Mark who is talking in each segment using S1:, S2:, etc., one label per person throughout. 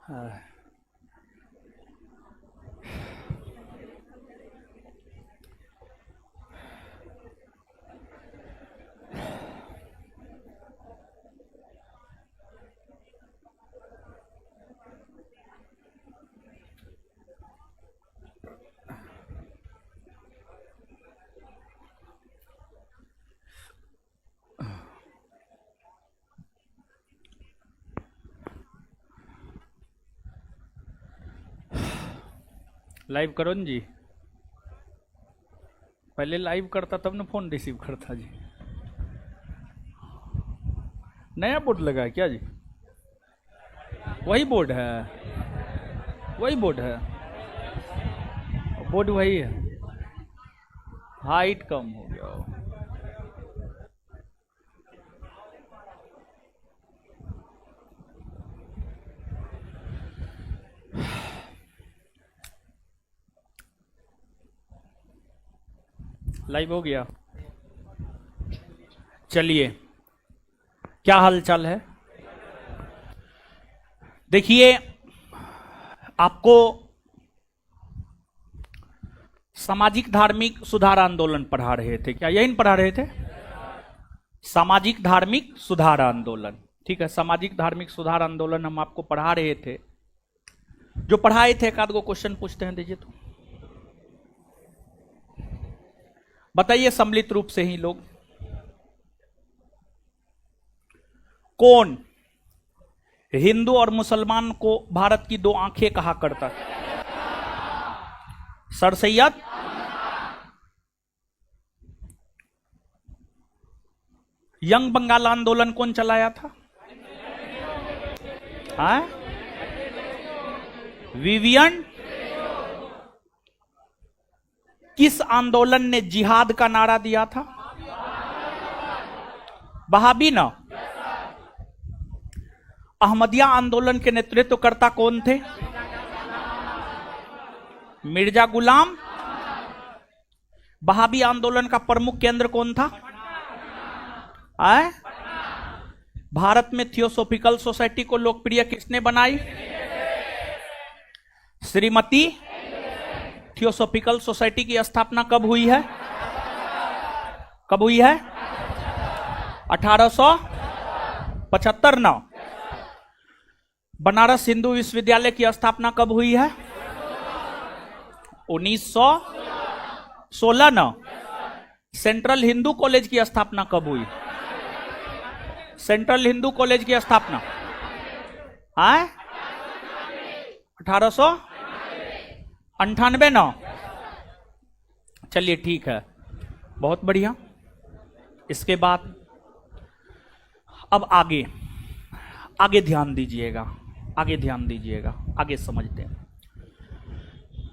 S1: हाँ। लाइव करो न जी। पहले लाइव करता तब ना फोन रिसीव करता जी। नया बोर्ड लगा है क्या जी? वही बोर्ड है, वही बोर्ड है, बोर्ड वही है। हाइट कम हो गया हो। लाइव हो गया। चलिए, क्या हालचाल है? देखिए, आपको सामाजिक धार्मिक सुधार आंदोलन पढ़ा रहे थे क्या? यही पढ़ा रहे थे, सामाजिक धार्मिक सुधार आंदोलन। ठीक है, सामाजिक धार्मिक सुधार आंदोलन हम आपको पढ़ा रहे थे। जो पढ़ाए थे एक आध गो क्वेश्चन पूछते हैं, दीजिए तो। बताइए सम्मिलित रूप से ही लोग, कौन हिंदू और मुसलमान को भारत की दो आंखें कहा करता है? सर सैयद यंग बंगाल आंदोलन कौन चलाया था? हाँ? विवियन। किस आंदोलन ने जिहाद का नारा दिया था? वहाबी ना। अहमदिया आंदोलन के नेतृत्वकर्ता कौन थे? मिर्जा गुलाम। वहाबी आंदोलन का प्रमुख केंद्र कौन था? आए? भारत में थियोसॉफिकल सोसाइटी को लोकप्रिय किसने बनाई? श्रीमती। थियोसॉफिकल सोसाइटी की स्थापना कब हुई है? कब हुई है? 1875 ना। बनारस हिंदू विश्वविद्यालय की स्थापना कब हुई है? 1916 ना। सेंट्रल हिंदू कॉलेज की स्थापना कब हुई? सेंट्रल हिंदू कॉलेज की स्थापना 1898 ना। चलिए ठीक है, बहुत बढ़िया। इसके बाद अब आगे आगे ध्यान दीजिएगा, आगे ध्यान दीजिएगा, आगे समझते हैं।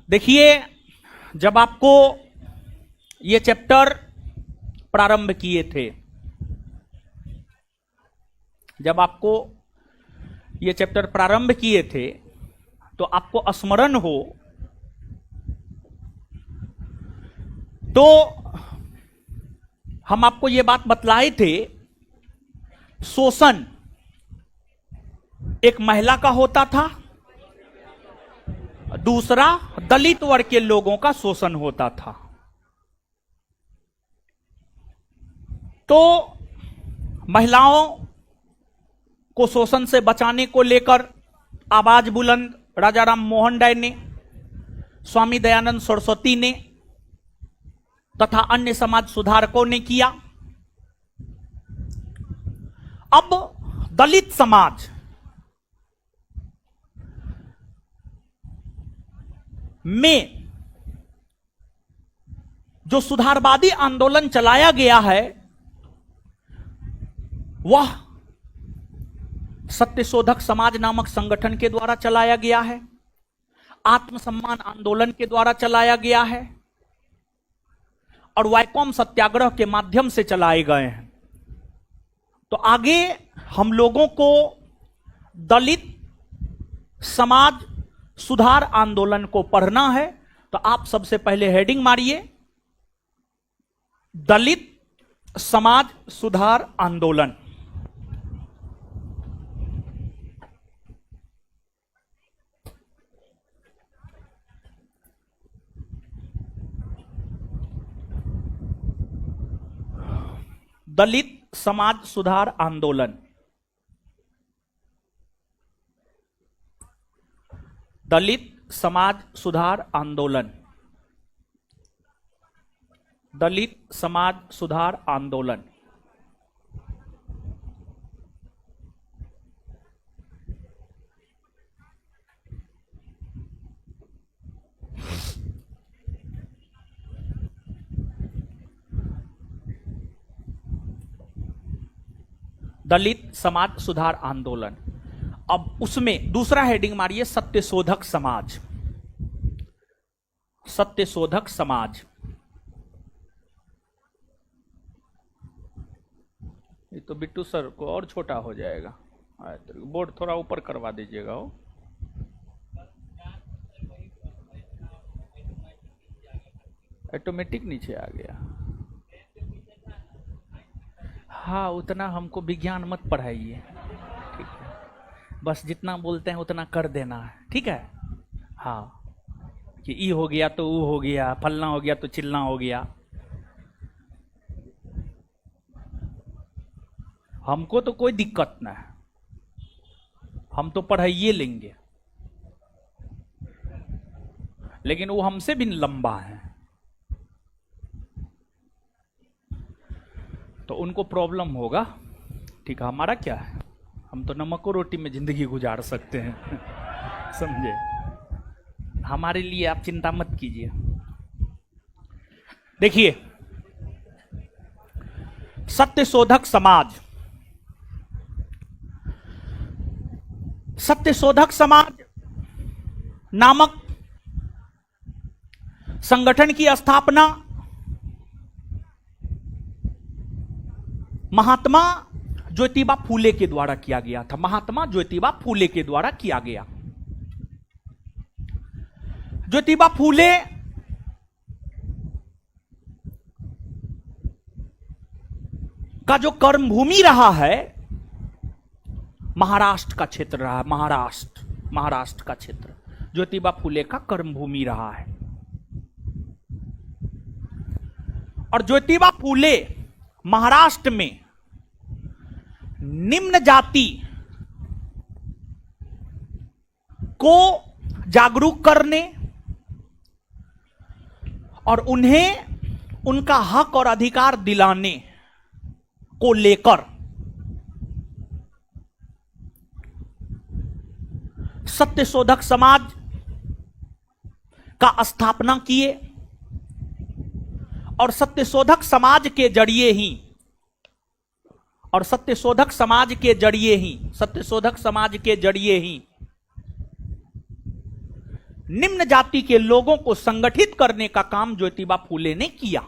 S1: देखिए, जब आपको ये चैप्टर प्रारंभ किए थे, जब आपको ये चैप्टर प्रारंभ किए थे, तो आपको स्मरण हो तो हम आपको ये बात बतलाए थे, शोषण एक महिला का होता था, दूसरा दलित वर्ग के लोगों का शोषण होता था। तो महिलाओं को शोषण से बचाने को लेकर आवाज बुलंद राजा राम मोहन राय ने, स्वामी दयानंद सरस्वती ने तथा अन्य समाज सुधारकों ने किया। अब दलित समाज में जो सुधारवादी आंदोलन चलाया गया है, वह सत्यशोधक समाज नामक संगठन के द्वारा चलाया गया है, आत्मसम्मान आंदोलन के द्वारा चलाया गया है और वैकोम सत्याग्रह के माध्यम से चलाए गए हैं। तो आगे हम लोगों को दलित समाज सुधार आंदोलन को पढ़ना है। तो आप सबसे पहले हेडिंग मारिए, दलित समाज सुधार आंदोलन। दलित समाज सुधार आंदोलन, दलित समाज सुधार आंदोलन, दलित समाज सुधार आंदोलन। दलित समाज सुधार आंदोलन। अब उसमें दूसरा हेडिंग मारिए सत्यशोधक समाज, सत्यशोधक समाज। ये तो बिट्टू सर को और छोटा हो जाएगा, बोर्ड थोड़ा ऊपर करवा दीजिएगा। हो ऑटोमेटिक नीचे आ गया। हाँ, उतना हमको विज्ञान मत पढ़ाइए, ठीक है? बस जितना बोलते हैं उतना कर देना है, ठीक है? हाँ, कि ई हो गया तो ऊ हो गया, फलना हो गया तो चिलना हो गया। हमको तो कोई दिक्कत ना है, हम तो पढ़ाइए लेंगे, लेकिन वो हमसे भी लंबा है तो उनको प्रॉब्लम होगा, ठीक है? हमारा क्या है, हम तो नमक और रोटी में जिंदगी गुजार सकते हैं समझे? हमारे लिए आप चिंता मत कीजिए। देखिए, सत्यशोधक समाज, सत्यशोधक समाज नामक संगठन की स्थापना महात्मा ज्योतिबा फूले के द्वारा किया गया था। महात्मा ज्योतिबा फूले के द्वारा किया गया। ज्योतिबा फूले का जो कर्मभूमि रहा है महाराष्ट्र का क्षेत्र रहा है। महाराष्ट्र का क्षेत्र ज्योतिबा फूले का कर्मभूमि रहा है। और ज्योतिबा फूले महाराष्ट्र में निम्न जाति को जागरूक करने और उन्हें उनका हक और अधिकार दिलाने को लेकर सत्यशोधक समाज का स्थापना किए। और सत्यशोधक समाज के जरिए ही सत्यशोधक समाज के जरिए ही निम्न जाति के लोगों को संगठित करने का काम ज्योतिबा फूले ने किया।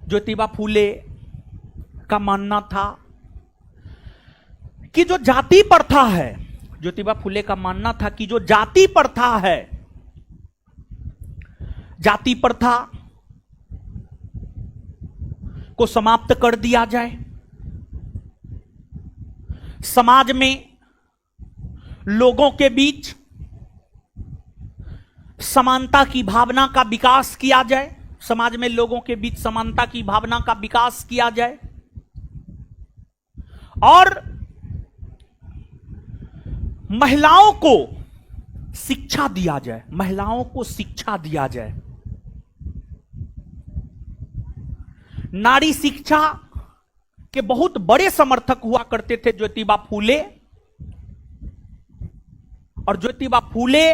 S1: ज्योतिबा फूले का मानना था कि जो जाति प्रथा है, ज्योतिबा फूले का मानना था कि जो जाति प्रथा है, जाति प्रथा को समाप्त कर दिया जाए। समाज में लोगों के बीच समानता की भावना का विकास किया जाए। समाज में लोगों के बीच समानता की भावना का विकास किया जाए और महिलाओं को शिक्षा दिया जाए। महिलाओं को शिक्षा दिया जाए। नारी शिक्षा के बहुत बड़े समर्थक हुआ करते थे ज्योतिबा फूले। और ज्योतिबा फूले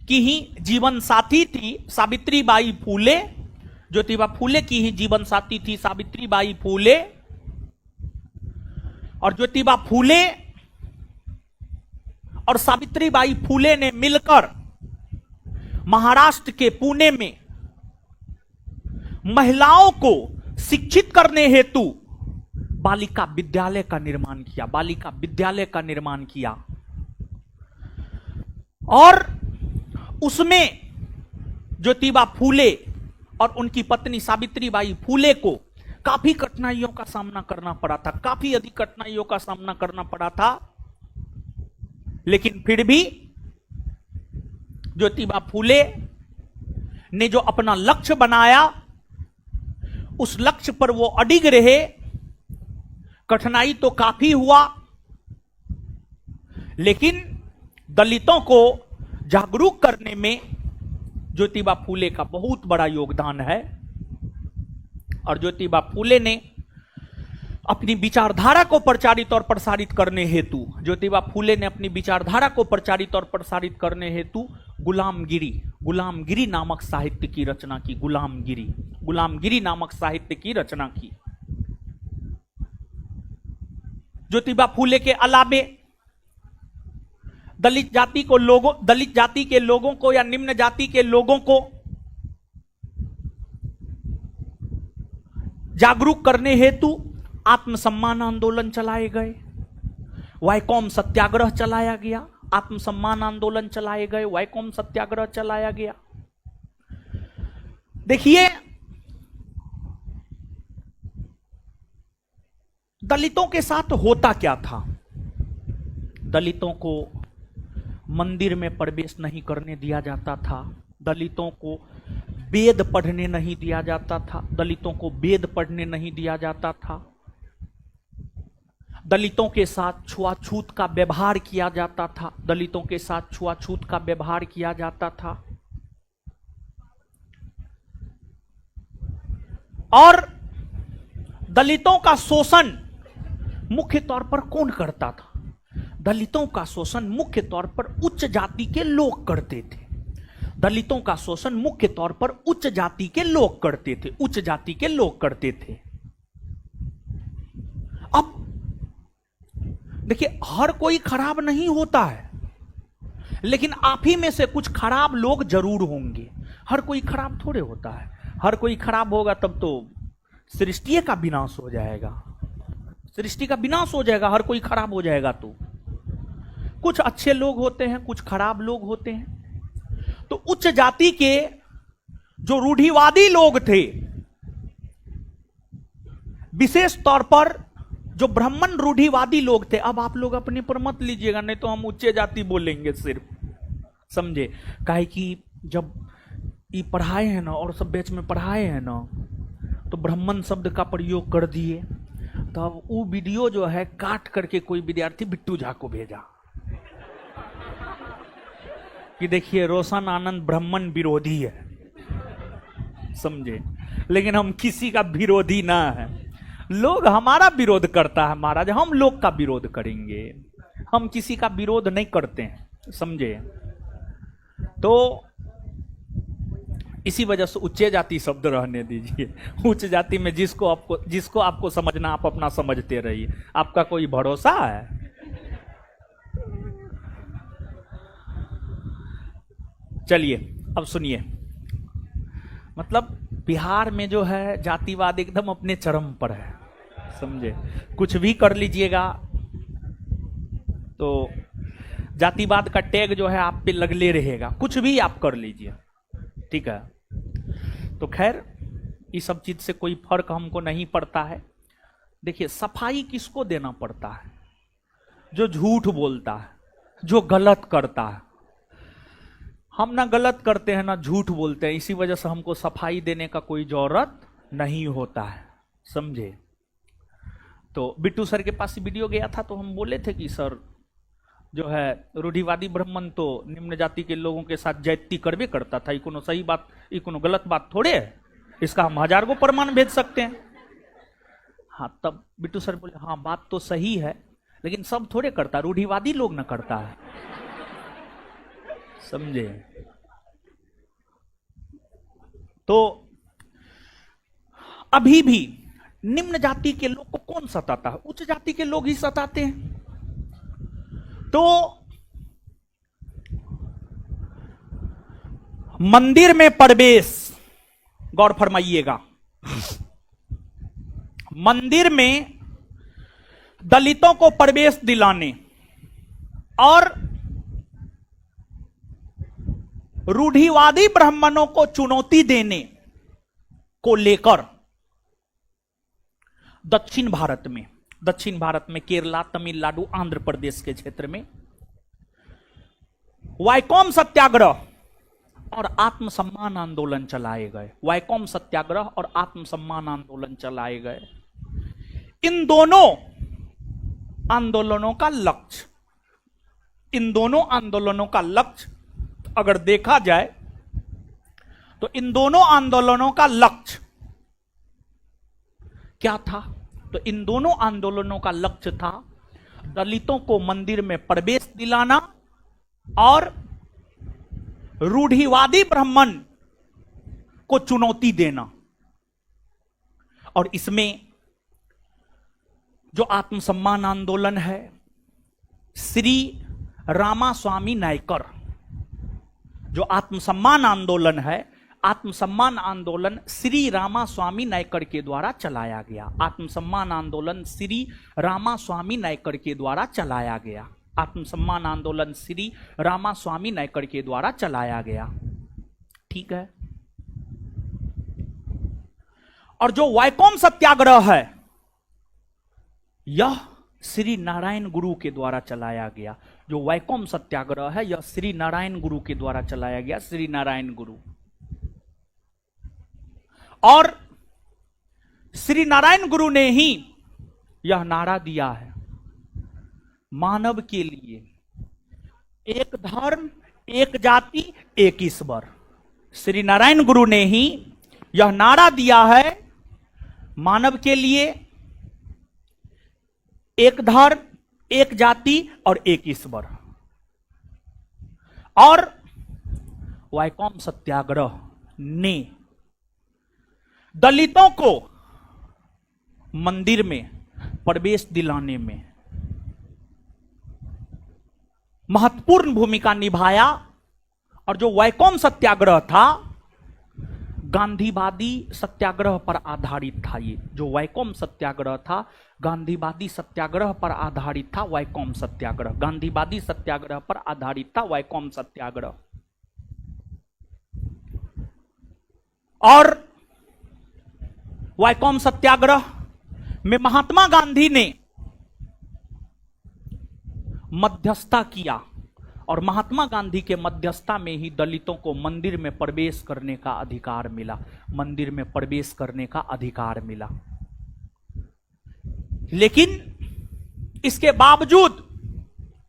S1: की ही जीवन साथी थी सावित्रीबाई फूले। ज्योतिबा फूले की ही जीवन साथी थी सावित्रीबाई फूले। और ज्योतिबा फूले और सावित्रीबाई फूले ने मिलकर महाराष्ट्र के पुणे में महिलाओं को शिक्षित करने हेतु बालिका विद्यालय का निर्माण किया। बालिका विद्यालय का निर्माण किया और उसमें ज्योतिबा फूले और उनकी पत्नी सावित्रीबाई फूले को काफी कठिनाइयों का सामना करना पड़ा था। काफी अधिक कठिनाइयों का सामना करना पड़ा था, लेकिन फिर भी ज्योतिबा फूले ने जो अपना लक्ष्य बनाया उस लक्ष्य पर वो अडिग रहे। कठिनाई तो काफी हुआ, लेकिन दलितों को जागरूक करने में ज्योतिबा फूले का बहुत बड़ा योगदान है। और ज्योतिबा फूले ने अपनी विचारधारा को प्रचारित और प्रसारित करने हेतु ज्योतिबा फूले ने अपनी विचारधारा को प्रचारित और प्रसारित करने हेतु गुलामगिरी नामक साहित्य की रचना की। गुलामगिरी नामक साहित्य की रचना की। ज्योतिबा फूले के अलावे दलित जाति के लोगों को या निम्न जाति के लोगों को जागरूक करने हेतु आत्मसम्मान आंदोलन चलाए गए, वाईकॉम सत्याग्रह चलाया गया। आत्मसम्मान आंदोलन चलाए गए, वाईकॉम सत्याग्रह चलाया गया। देखिए, दलितों के साथ होता क्या था। दलितों को मंदिर में प्रवेश नहीं करने दिया जाता था, दलितों को वेद पढ़ने नहीं दिया जाता था, दलितों को वेद पढ़ने नहीं दिया जाता था, दलितों के साथ छुआछूत का व्यवहार किया जाता था, दलितों के साथ छुआछूत का व्यवहार किया जाता था। और दलितों का शोषण मुख्य तौर पर कौन करता था? दलितों का शोषण मुख्य तौर पर उच्च जाति के लोग करते थे। दलितों का शोषण मुख्य तौर पर उच्च जाति के लोग करते थे, उच्च जाति के लोग करते थे। अब देखिए, हर कोई खराब नहीं होता है, लेकिन आप ही में से कुछ खराब लोग जरूर होंगे। हर कोई खराब थोड़े होता है। हर कोई खराब होगा तब तो सृष्टि का विनाश हो जाएगा, सृष्टि का विनाश हो जाएगा। हर कोई खराब हो जाएगा तो कुछ अच्छे लोग होते हैं, कुछ खराब लोग होते हैं। तो उच्च जाति के जो रूढ़िवादी लोग थे, विशेष तौर पर जो ब्राह्मण रूढ़िवादी लोग थे, अब आप लोग अपने पर मत लीजिएगा, नहीं तो हम उच्च जाति बोलेंगे सिर्फ, समझे। काहे कि जब ये पढ़ाए हैं ना, और सब बैच में पढ़ाए हैं ना, तो ब्राह्मण शब्द का प्रयोग कर दिए। तब वो वीडियो जो है काट करके कोई विद्यार्थी बिट्टू झा को भेजा कि देखिए रोशन आनंद ब्राह्मण विरोधी है, समझे। लेकिन हम किसी का विरोधी ना है, लोग हमारा विरोध करता है महाराज, हम लोग का विरोध करेंगे, हम किसी का विरोध नहीं करते हैं, समझे। तो इसी वजह से उच्च जाति शब्द रहने दीजिए। उच्च जाति में जिसको आपको समझना, आप अपना समझते रहिए, आपका कोई भरोसा है? चलिए अब सुनिए, मतलब बिहार में जो है जातिवाद एकदम अपने चरम पर है, समझे। कुछ भी कर लीजिएगा तो जातिवाद का टैग जो है आप पे लगले रहेगा, कुछ भी आप कर लीजिए, ठीक है। तो खैर, इस सब चीज से कोई फर्क हमको नहीं पड़ता है। देखिए, सफाई किसको देना पड़ता है? जो झूठ बोलता है, जो गलत करता है। हम ना गलत करते हैं ना झूठ बोलते हैं, इसी वजह से हमको सफाई देने का कोई जरूरत नहीं होता है, समझे। तो बिट्टू सर के पास वीडियो गया था, तो हम बोले थे कि सर जो है रूढ़िवादी ब्राह्मण तो निम्न जाति के लोगों के साथ जैती करबे करता था, ये कोनो सही बात, ये कोनो गलत बात थोड़े है, इसका हम 1000 को प्रमाण भेज सकते हैं। हाँ, तब बिट्टू सर बोले हाँ बात तो सही है, लेकिन सब थोड़े करता, रूढ़िवादी लोग ना करता है, समझे। तो अभी भी निम्न जाति के लोग को कौन सताता है? उच्च जाति के लोग ही सताते हैं। तो मंदिर में प्रवेश, गौर फरमाइएगा, मंदिर में दलितों को प्रवेश दिलाने और रूढ़िवादी ब्राह्मणों को चुनौती देने को लेकर दक्षिण भारत में केरला, तमिलनाडु, आंध्र प्रदेश के क्षेत्र में वाईकॉम सत्याग्रह और आत्मसम्मान आंदोलन चलाए गए। वैकोम सत्याग्रह और आत्मसम्मान आंदोलन चलाए गए। इन दोनों आंदोलनों का लक्ष्य, इन दोनों आंदोलनों का लक्ष्य अगर देखा जाए तो इन दोनों आंदोलनों का लक्ष्य क्या था? तो इन दोनों आंदोलनों का लक्ष्य था दलितों को मंदिर में प्रवेश दिलाना और रूढ़िवादी ब्राह्मण को चुनौती देना। और इसमें जो आत्मसम्मान आंदोलन है, श्री रामास्वामी नायकर, जो आत्मसम्मान आंदोलन है, आत्मसम्मान आंदोलन श्री रामास्वामी नायकर के द्वारा चलाया गया। आत्मसम्मान आंदोलन श्री रामास्वामी नायकर के द्वारा चलाया गया। आत्मसम्मान आंदोलन श्री रामास्वामी नायकर के द्वारा चलाया गया। ठीक है। और जो वैकोम सत्याग्रह है यह श्री नारायण गुरु के द्वारा चलाया गया। जो वैकोम सत्याग्रह है यह श्री नारायण गुरु के द्वारा चलाया गया। श्री नारायण गुरु। और श्री नारायण गुरु ने ही यह नारा दिया है, मानव के लिए एक धर्म, एक जाति, एक ईश्वर। श्री नारायण गुरु ने ही यह नारा दिया है, मानव के लिए एक धर्म, एक जाति और एक ईश्वर। और वैकोम सत्याग्रह ने दलितों को मंदिर में प्रवेश दिलाने में महत्वपूर्ण भूमिका निभाया। और जो वैकोम सत्याग्रह था गांधीवादी सत्याग्रह पर आधारित था। ये जो वैकोम सत्याग्रह था गांधीवादी सत्याग्रह पर आधारित था। वैकोम सत्याग्रह गांधीवादी सत्याग्रह पर आधारित था। वैकोम सत्याग्रह। और वैकोम सत्याग्रह में महात्मा गांधी ने मध्यस्थता किया और महात्मा गांधी के मध्यस्थता में ही दलितों को मंदिर में प्रवेश करने का अधिकार मिला। मंदिर में प्रवेश करने का अधिकार मिला। लेकिन इसके बावजूद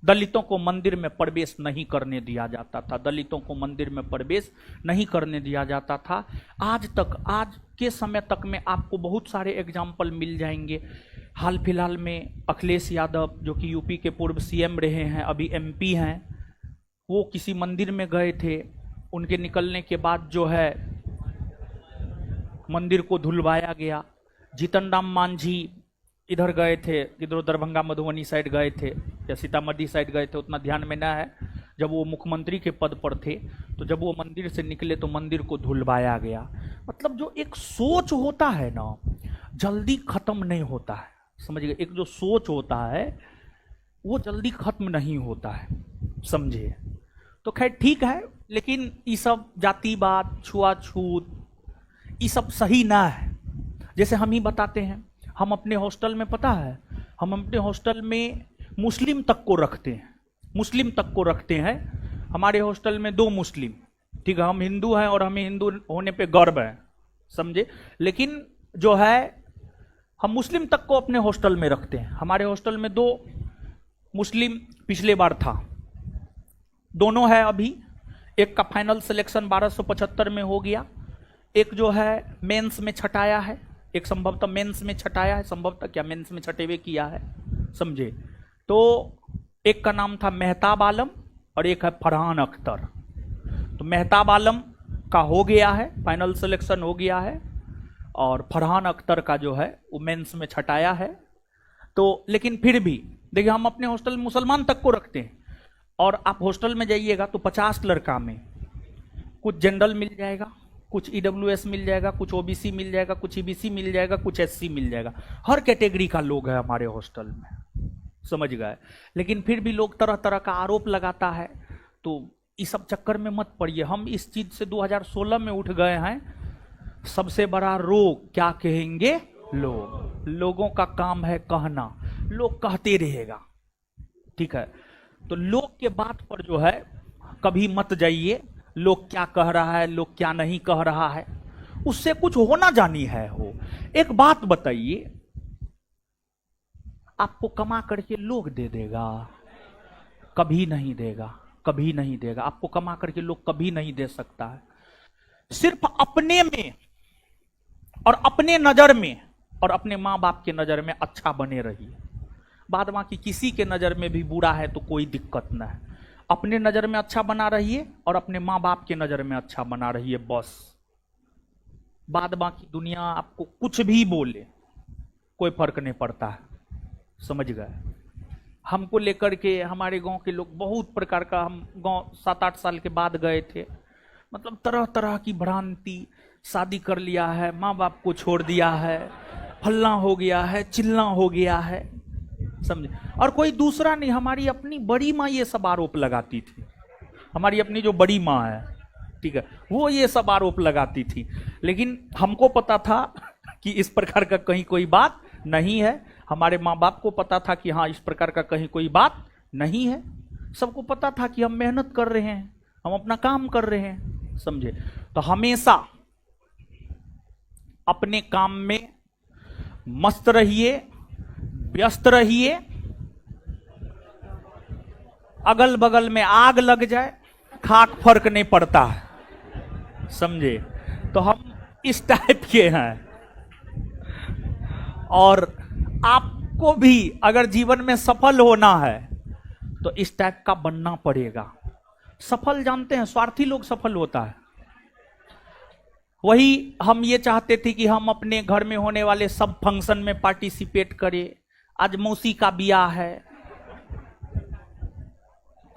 S1: दलितों को मंदिर में प्रवेश नहीं करने दिया जाता था। दलितों को मंदिर में प्रवेश नहीं करने दिया जाता था। आज तक, आज के समय तक में आपको बहुत सारे एग्जाम्पल मिल जाएंगे। हाल फिलहाल में अखिलेश यादव जो कि यूपी के पूर्व सीएम रहे हैं, अभी एमपी हैं, वो किसी मंदिर में गए थे। उनके निकलने के बाद जो है मंदिर को धुलवाया गया। जीतन राम मांझी इधर गए थे, किधर दरभंगा मधुबनी साइड गए थे या सीतामढ़ी साइड गए थे, उतना ध्यान में ना है। जब वो मुख्यमंत्री के पद पर थे तो जब वो मंदिर से निकले तो मंदिर को धुलवाया गया। मतलब जो एक सोच होता है ना, जल्दी खत्म नहीं होता है। समझिए, एक जो सोच होता है वो जल्दी खत्म नहीं होता है। समझिए। तो खैर ठीक है, लेकिन ये सब जातिवाद, छुआछूत, ये सब सही ना है। जैसे हम ही बताते हैं, हम अपने हॉस्टल में, पता है, हम अपने हॉस्टल में मुस्लिम तक को रखते हैं। मुस्लिम तक को रखते हैं। हमारे हॉस्टल में 2 मुस्लिम, ठीक है, हम हिंदू हैं और हमें हिंदू होने पे गर्व है। समझे। लेकिन जो है हम मुस्लिम तक को अपने हॉस्टल में रखते हैं। हमारे हॉस्टल में 2 मुस्लिम पिछले बार था, दोनों है अभी। एक का फाइनल सिलेक्शन 1275 में हो गया, एक जो है मेंस में छटाया है, एक संभवतः मेंस में छटाया है, संभवतः क्या मेंस में छटे हुए किया है। समझे। तो एक का नाम था मेहताब आलम और एक है फरहान अख्तर। तो मेहताब आलम का हो गया है, फाइनल सिलेक्शन हो गया है, और फरहान अख्तर का जो है वो मेंस में छटाया है। तो लेकिन फिर भी देखिए, हम अपने हॉस्टल में मुसलमान तक को रखते हैं। और आप हॉस्टल में जाइएगा तो 50 लड़का में कुछ जनरल मिल जाएगा, कुछ ईडब्ल्यूएस मिल जाएगा, कुछ ओबीसी मिल जाएगा, कुछ ईबीसी मिल जाएगा, कुछ एससी मिल जाएगा। हर कैटेगरी का लोग है हमारे हॉस्टल में। समझ गए। लेकिन फिर भी लोग तरह तरह का आरोप लगाता है। तो इस सब चक्कर में मत पड़िए। हम इस चीज से 2016 में उठ गए हैं। सबसे बड़ा रोग क्या कहेंगे लोग। लोगों का काम है कहना, लोग कहते रहेगा। ठीक है। तो लोग के बात पर जो है कभी मत जाइए। लोग क्या कह रहा है, लोग क्या नहीं कह रहा है, उससे कुछ होना जानी है हो। एक बात बताइए, आपको कमा करके लोग दे देगा? कभी नहीं देगा, कभी नहीं देगा। आपको कमा करके लोग कभी नहीं दे सकता है। सिर्फ अपने में और अपने नजर में और अपने माँ बाप के नजर में अच्छा बने रहिए। बाद बाकी किसी के नजर में भी बुरा है तो कोई दिक्कत ना है। अपने नजर में अच्छा बना रहिए और अपने माँ बाप के नजर में अच्छा बना रहिए, बस। बाद बाकी दुनिया आपको कुछ भी बोले कोई फर्क नहीं पड़ता है, समझ गए। हमको लेकर के हमारे गांव के लोग बहुत प्रकार का, हम गांव 7-8 साल के बाद गए थे, मतलब तरह तरह की भ्रांति, शादी कर लिया है, माँ बाप को छोड़ दिया है, फलना हो गया है, चिल्ला हो गया है, समझे। और कोई दूसरा नहीं, हमारी अपनी बड़ी माँ ये सब आरोप लगाती थी। हमारी अपनी जो बड़ी माँ है, ठीक है, वो ये सब आरोप लगाती थी। लेकिन हमको पता था कि इस प्रकार का कहीं कोई बात नहीं है। हमारे माँ बाप को पता था कि हाँ, इस प्रकार का कहीं कोई बात नहीं है। सबको पता था कि हम मेहनत कर रहे हैं, हम अपना काम कर रहे हैं, समझे। तो हमेशा अपने काम में मस्त रहिए, व्यस्त रहिए। अगल बगल में आग लग जाए, खाक फर्क नहीं पड़ता है, समझे। तो हम इस टाइप के हैं। और आपको भी अगर जीवन में सफल होना है तो इस टाइप का बनना पड़ेगा। सफल जानते हैं, स्वार्थी लोग सफल होता है। वही हम ये चाहते थे कि हम अपने घर में होने वाले सब फंक्शन में पार्टिसिपेट करें। आज मौसी का ब्याह है,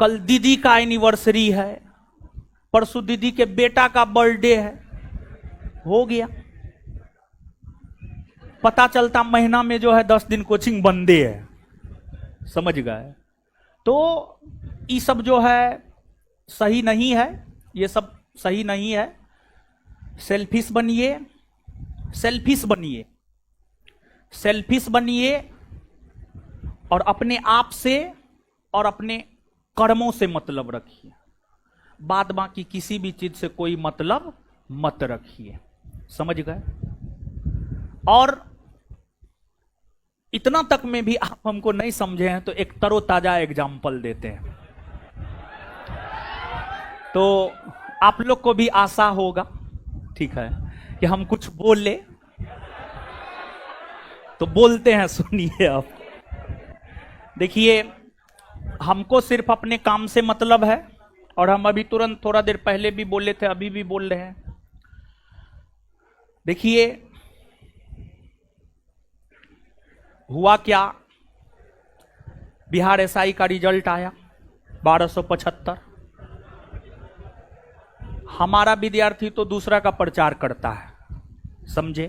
S1: कल दीदी का एनिवर्सरी है, परसों दीदी के बेटा का बर्थडे है, हो गया। पता चलता महीना में जो है 10 दिन कोचिंग बंदे है, समझ गए। तो ये सब जो है सही नहीं है, ये सब सही नहीं है। सेल्फिश बनिए, सेल्फिश बनिए, सेल्फिश बनिए और अपने आप से और अपने कर्मों से मतलब रखिए। बाद बाकी किसी भी चीज से कोई मतलब मत रखिए, समझ गए। और इतना तक में भी आप हमको नहीं समझे हैं तो एक तरोताजा एग्जाम्पल देते हैं, तो आप लोग को भी आशा होगा, ठीक है, कि हम कुछ बोले तो बोलते हैं। सुनिए आप, देखिए, हमको सिर्फ अपने काम से मतलब है। और हम अभी तुरंत थोड़ा देर पहले भी बोले थे, अभी भी बोल रहे हैं। देखिए हुआ क्या, बिहार एसआई का रिजल्ट आया 1275। हमारा विद्यार्थी तो दूसरा का प्रचार करता है, समझे।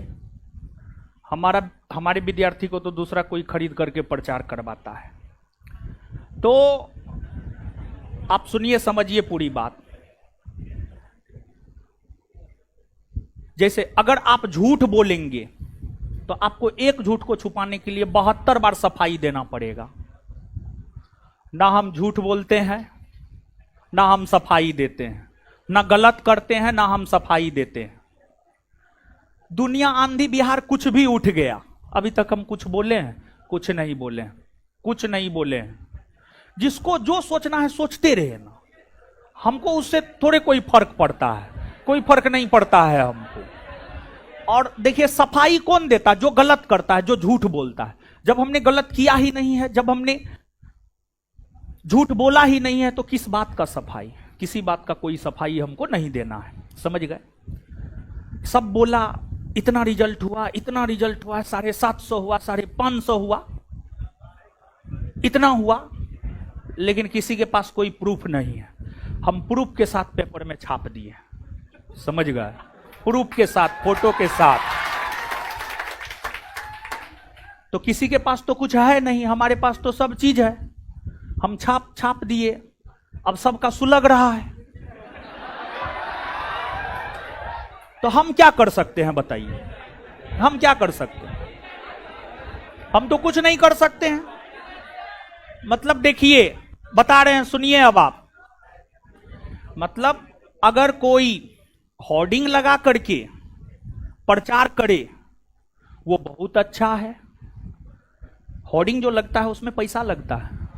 S1: हमारे विद्यार्थी को तो दूसरा कोई खरीद करके प्रचार करवाता है। तो आप सुनिए, समझिए पूरी बात। जैसे अगर आप झूठ बोलेंगे तो आपको एक झूठ को छुपाने के लिए 72 बार सफाई देना पड़ेगा। ना हम झूठ बोलते हैं, ना हम सफाई देते हैं, ना गलत करते हैं, ना हम सफाई देते हैं। दुनिया आंधी बिहार कुछ भी उठ गया, अभी तक हम कुछ बोले हैं? कुछ नहीं बोले हैं, कुछ नहीं बोले हैं। जिसको जो सोचना है सोचते रहे ना, हमको उससे थोड़े कोई फर्क पड़ता है, कोई फर्क नहीं पड़ता है हमको। और देखिए, सफाई कौन देता है? जो गलत करता है, जो झूठ बोलता है। जब हमने गलत किया ही नहीं है, जब हमने झूठ बोला ही नहीं है, तो किस बात का सफाई? किसी बात का कोई सफाई हमको नहीं देना है, समझ गए। सब बोला इतना रिजल्ट हुआ, इतना रिजल्ट हुआ, 750 हुआ, 550 हुआ, इतना हुआ, लेकिन किसी के पास कोई प्रूफ नहीं है। हम प्रूफ के साथ पेपर में छाप दिए, समझ गए, प्रूफ के साथ, फोटो के साथ। तो किसी के पास तो कुछ है नहीं, हमारे पास तो सब चीज है। हम छाप दिए, अब सबका सुलग रहा है। तो हम क्या कर सकते हैं बताइए? हम क्या कर सकते हैं? हम तो कुछ नहीं कर सकते हैं। मतलब देखिए, बता रहे हैं, सुनिए अब आप। मतलब अगर कोई होर्डिंग लगा करके प्रचार करे वो बहुत अच्छा है। होर्डिंग जो लगता है उसमें पैसा लगता है।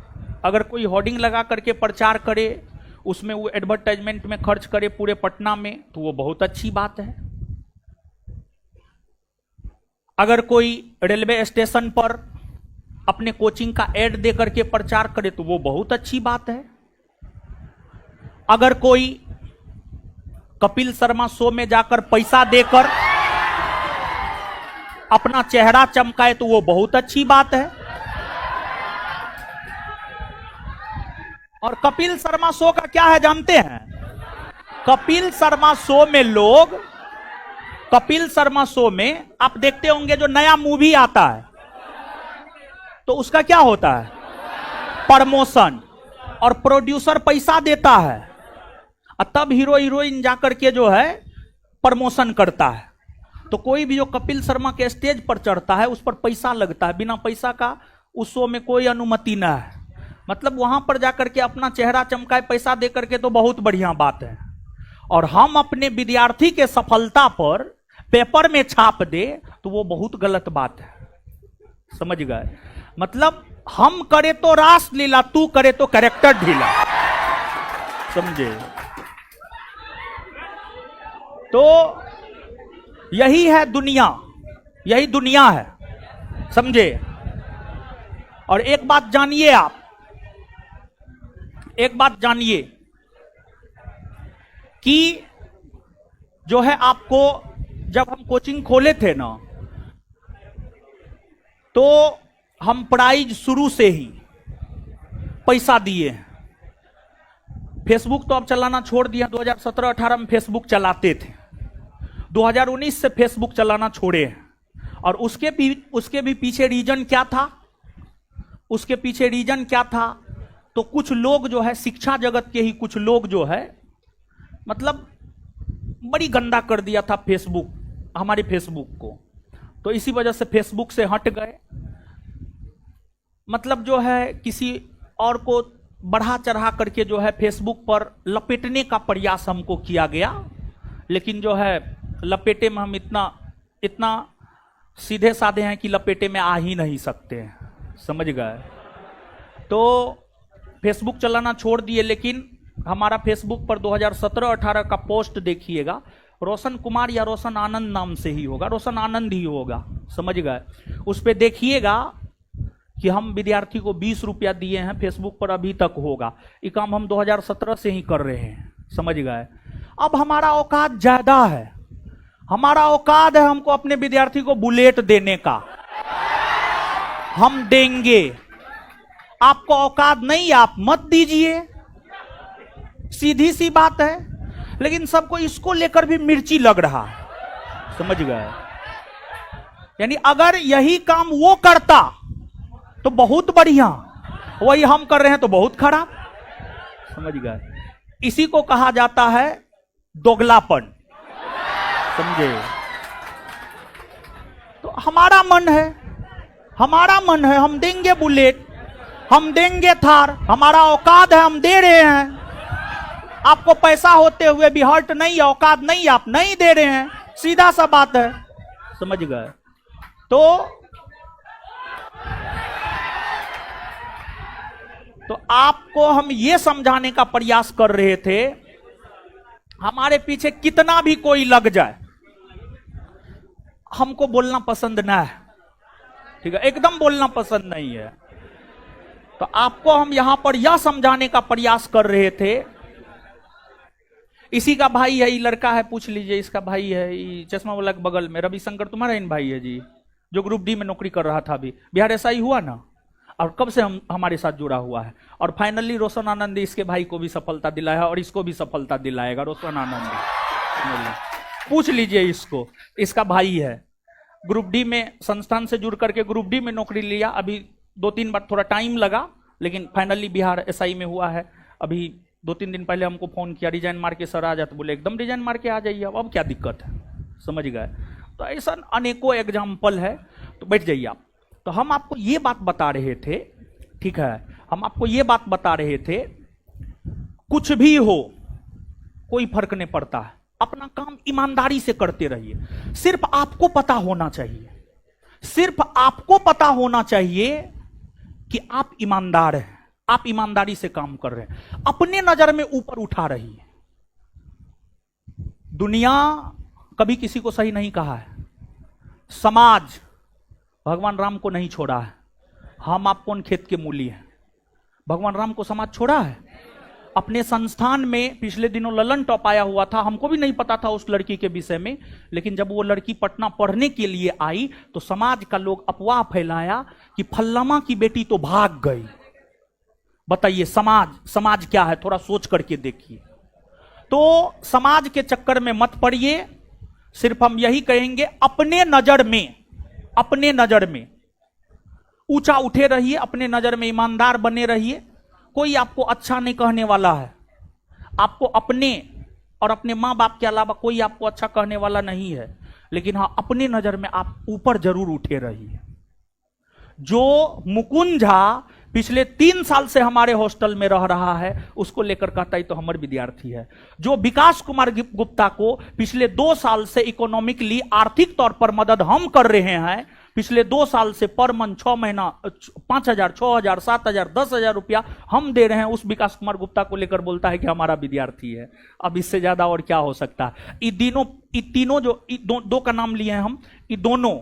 S1: अगर कोई होर्डिंग लगा करके प्रचार करे, उसमें वो एडवर्टाइजमेंट में खर्च करे पूरे पटना में, तो वो बहुत अच्छी बात है। अगर कोई रेलवे स्टेशन पर अपने कोचिंग का एड दे करके प्रचार करे तो वो बहुत अच्छी बात है। अगर कोई कपिल शर्मा शो में जाकर पैसा देकर अपना चेहरा चमकाए तो वो बहुत अच्छी बात है। और कपिल शर्मा शो का क्या है जानते हैं? कपिल शर्मा शो में लोग, कपिल शर्मा शो में आप देखते होंगे जो नया मूवी आता है तो उसका क्या होता है? प्रमोशन। और प्रोड्यूसर पैसा देता है और तब हीरो हीरोइन जाकर के जो है प्रमोशन करता है। तो कोई भी जो कपिल शर्मा के स्टेज पर चढ़ता है उस पर पैसा लगता है। बिना पैसा का उस शो में कोई अनुमति ना है। मतलब वहां पर जाकर के अपना चेहरा चमकाए पैसा दे करके तो बहुत बढ़िया बात है। और हम अपने विद्यार्थी के सफलता पर पेपर में छाप दे तो वो बहुत गलत बात है। समझ गए? मतलब हम करे तो रास लीला, तू करे तो कैरेक्टर ढीला। समझे? तो यही है दुनिया, यही दुनिया है। समझे? और एक बात जानिए, आप एक बात जानिए कि जो है आपको, जब हम कोचिंग खोले थे ना तो हम प्राइज शुरू से ही पैसा दिए हैं। फेसबुक तो अब चलाना छोड़ दिया, 2017-18 में फेसबुक चलाते थे, 2019 से फेसबुक चलाना छोड़े हैं। और उसके भी पीछे रीजन क्या था? उसके पीछे रीजन क्या था? तो कुछ लोग जो है शिक्षा जगत के ही कुछ लोग जो है मतलब बड़ी गंदा कर दिया था फेसबुक, हमारे फेसबुक को। तो इसी वजह से फेसबुक से हट गए। मतलब जो है किसी और को बढ़ा चढ़ा करके जो है फेसबुक पर लपेटने का प्रयास हमको किया गया, लेकिन जो है लपेटे में हम इतना सीधे साधे हैं कि लपेटे में आ ही नहीं सकते हैं। समझ गए? तो फेसबुक चलाना छोड़ दिए। लेकिन हमारा फेसबुक पर 2017-18 का पोस्ट देखिएगा, रोशन कुमार या रोशन आनंद नाम से ही होगा, रोशन आनंद ही होगा। समझ गए? उस पर देखिएगा कि हम विद्यार्थी को 20 रुपया दिए हैं, फेसबुक पर अभी तक होगा। ये काम हम 2017 से ही कर रहे हैं। समझ गए? अब हमारा औकात ज्यादा है, हमारा औकात है हमको अपने विद्यार्थी को बुलेट देने का, हम देंगे। आपको औकात नहीं, आप मत दीजिए, सीधी सी बात है। लेकिन सबको इसको लेकर भी मिर्ची लग रहा है। समझ गए? यानी अगर यही काम वो करता तो बहुत बढ़िया, वही हम कर रहे हैं तो बहुत खराब। समझ गए? इसी को कहा जाता है दोगलापन। समझे? तो हमारा मन है, हमारा मन है, हम देंगे बुलेट, हम देंगे थार, हमारा औकात है, हम दे रहे हैं। आपको पैसा होते हुए भी हर्ट नहीं, औकात नहीं, आप नहीं दे रहे हैं, सीधा सा बात है। समझ गए? तो आपको हम ये समझाने का प्रयास कर रहे थे, हमारे पीछे कितना भी कोई लग जाए, हमको बोलना पसंद ना है। ठीक है? एकदम बोलना पसंद नहीं है। तो आपको हम यहां पर यह समझाने का प्रयास कर रहे थे, इसी का भाई है, ये लड़का है, पूछ लीजिए, इसका भाई है, ये चश्मा वाला के बगल में रविशंकर, तुम्हारा इन भाई है जी, जो ग्रुप डी में नौकरी कर रहा था अभी, बिहार ऐसा ही हुआ ना, और कब से हमारे साथ जुड़ा हुआ है। और फाइनली रोशन आनंद इसके भाई को भी सफलता दिलाया और इसको भी सफलता दिलाएगा रोशन आनंद। पूछ लीजिए इसको, इसका भाई है, ग्रुप डी में संस्थान से जुड़ करके ग्रुप डी में नौकरी लिया। अभी 2-3 बार थोड़ा टाइम लगा, लेकिन फाइनली बिहार एसआई में हुआ है। अभी 2-3 दिन पहले हमको फोन किया, रिजाइन मार के सर आ जाते, बोले एकदम रिजाइन मार के आ जाइए, अब क्या दिक्कत है। समझ गए? तो ऐसा अनेकों एग्जाम्पल है। तो बैठ जाइए आप। तो हम आपको ये बात बता रहे थे, ठीक है, हम आपको ये बात बता रहे थे, कुछ भी हो कोई फर्क नहीं पड़ता है, अपना काम ईमानदारी से करते रहिए। सिर्फ आपको पता होना चाहिए, सिर्फ आपको पता होना चाहिए कि आप ईमानदार हैं, आप ईमानदारी से काम कर रहे हैं, अपने नजर में ऊपर उठा रही है। दुनिया कभी किसी को सही नहीं कहा है, समाज भगवान राम को नहीं छोड़ा है। हम आप कौन खेत के मूली हैं, भगवान राम को समाज छोड़ा है। अपने संस्थान में पिछले दिनों ललन टॉप आया हुआ था, हमको भी नहीं पता था उस लड़की के विषय में, लेकिन जब वो लड़की पटना पढ़ने के लिए आई तो समाज का लोग अफवाह फैलाया कि फल्लमा की बेटी तो भाग गई। बताइए समाज क्या है, थोड़ा सोच करके देखिए। तो समाज के चक्कर में मत पड़िए, सिर्फ हम यही कहेंगे अपने नजर में ऊंचा उठे रहिए, अपने नजर में ईमानदार बने रहिए। कोई आपको अच्छा नहीं कहने वाला है, आपको अपने और अपने मां बाप के अलावा कोई आपको अच्छा कहने वाला नहीं है, लेकिन हाँ अपने नजर में आप ऊपर जरूर उठे रहिए। जो मुकुंद झा पिछले 3 साल से हमारे हॉस्टल में रह रहा है, उसको लेकर कहता है तो हमारे विद्यार्थी है। जो विकास कुमार गुप्ता को पिछले 2 साल से इकोनॉमिकली आर्थिक तौर पर मदद हम कर रहे हैं, पिछले 2 साल से पर मंथ 6 महीना 5,000, 6,000, 7,000, 10,000 रुपया हम दे रहे हैं, उस विकास कुमार गुप्ता को लेकर बोलता है कि हमारा विद्यार्थी है। अब इससे ज्यादा और क्या हो सकता है। ये तीनों जो दो का नाम लिए हैं हम, ये दोनों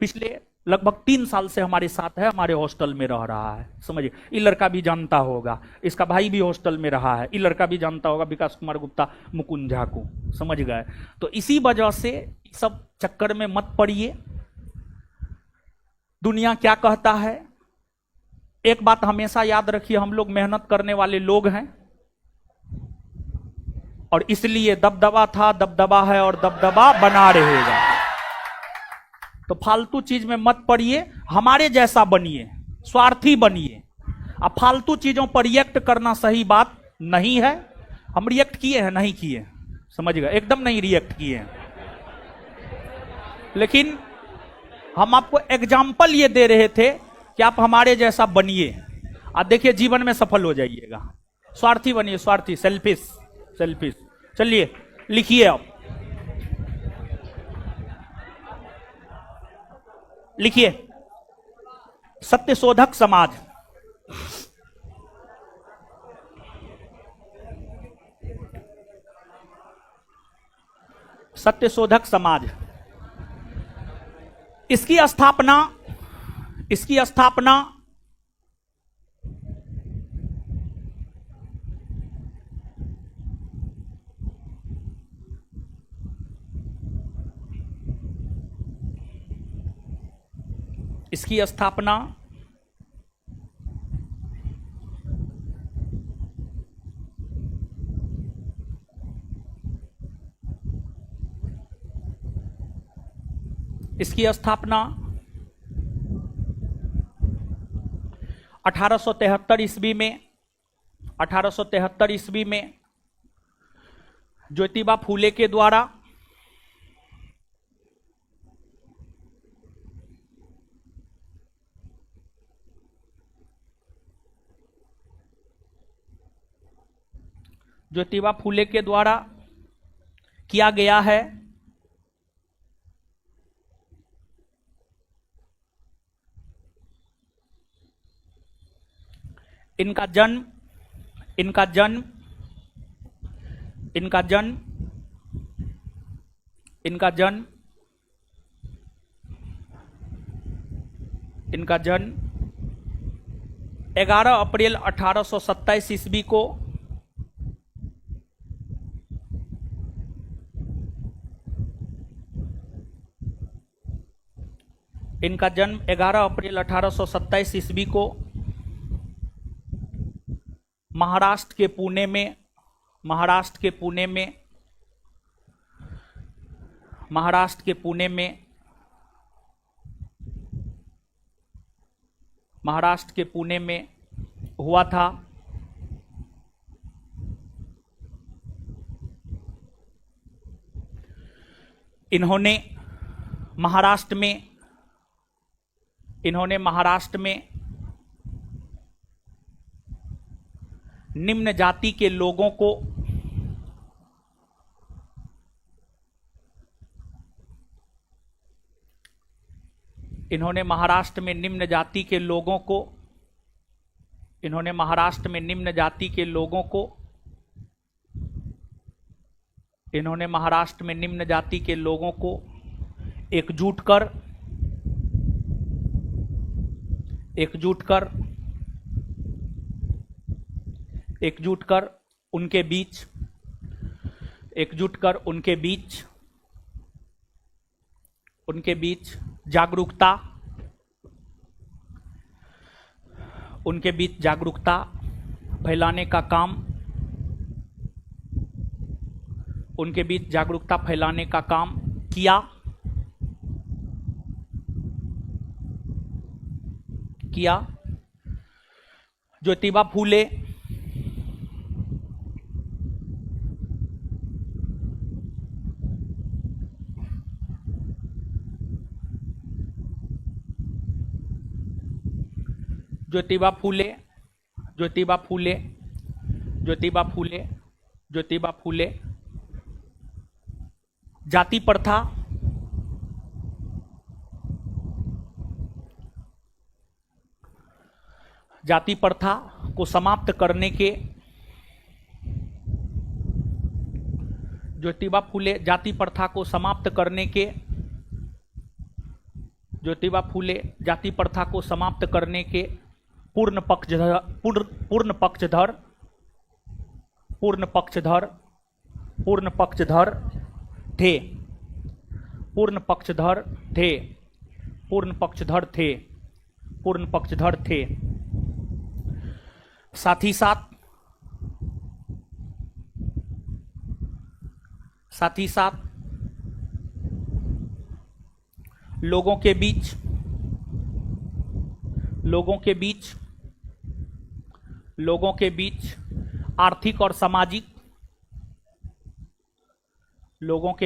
S1: पिछले लगभग 3 साल से हमारे साथ है, हमारे हॉस्टल में रह रहा है। समझिए, ये लड़का भी जानता होगा, इसका भाई भी हॉस्टल में रहा है, ये लड़का भी जानता होगा विकास कुमार गुप्ता मुकुंद झा को। समझ गए। तो इसी वजह से सब चक्कर में मत पड़िए। दुनिया क्या कहता है, एक बात हमेशा याद रखिए, हम लोग मेहनत करने वाले लोग हैं और इसलिए दबदबा था, दबदबा है और दबदबा बना रहेगा। तो फालतू चीज में मत पड़िए, हमारे जैसा बनिए, स्वार्थी बनिए। अब फालतू चीजों पर रिएक्ट करना सही बात नहीं है। हम रिएक्ट किए हैं, नहीं किए, समझ गए, एकदम नहीं रिएक्ट किए हैं, लेकिन हम आपको एग्जाम्पल ये दे रहे थे कि आप हमारे जैसा बनिए, आप देखिए जीवन में सफल हो जाइएगा। स्वार्थी बनिए, स्वार्थी, सेल्फिश। चलिए लिखिए, आप लिखिए, सत्यशोधक समाज। सत्यशोधक समाज, इसकी स्थापना इसकी स्थापना 1873 ईस्वी में ज्योतिबा फूले के द्वारा किया गया है। इनका जन्म 11 अप्रैल 1827 ईस्वी को महाराष्ट्र के पुणे में हुआ था। इन्होंने महाराष्ट्र में निम्न जाति के लोगों को इन्होंने महाराष्ट्र में निम्न जाति के लोगों को इन्होंने महाराष्ट्र में निम्न जाति के लोगों को इन्होंने महाराष्ट्र में निम्न जाति के लोगों को एकजुट कर उनके बीच जागरूकता फैलाने का काम किया ज्योतिबा फूले जाति प्रथा को समाप्त करने के ज्योतिबा फूले जाति प्रथा को समाप्त करने के पूर्ण पक्षधर थे। साथ ही साथ लोगों के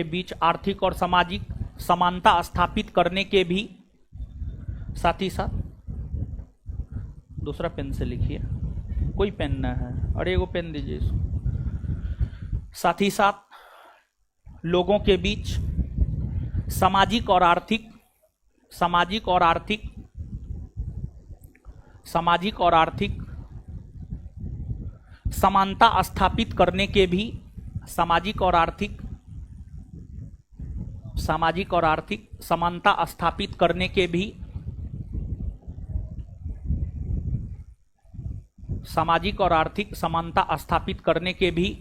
S1: बीच आर्थिक और सामाजिक समानता स्थापित करने के भी साथ ही साथ दूसरा पेन से लिखिए, कोई पेन न है, अरे वो पेन दीजिए इसको। साथ ही साथ लोगों के बीच सामाजिक और आर्थिक समानता स्थापित करने के भी सामाजिक और आर्थिक समानता स्थापित करने के भी सामाजिक और आर्थिक समानता स्थापित करने के भी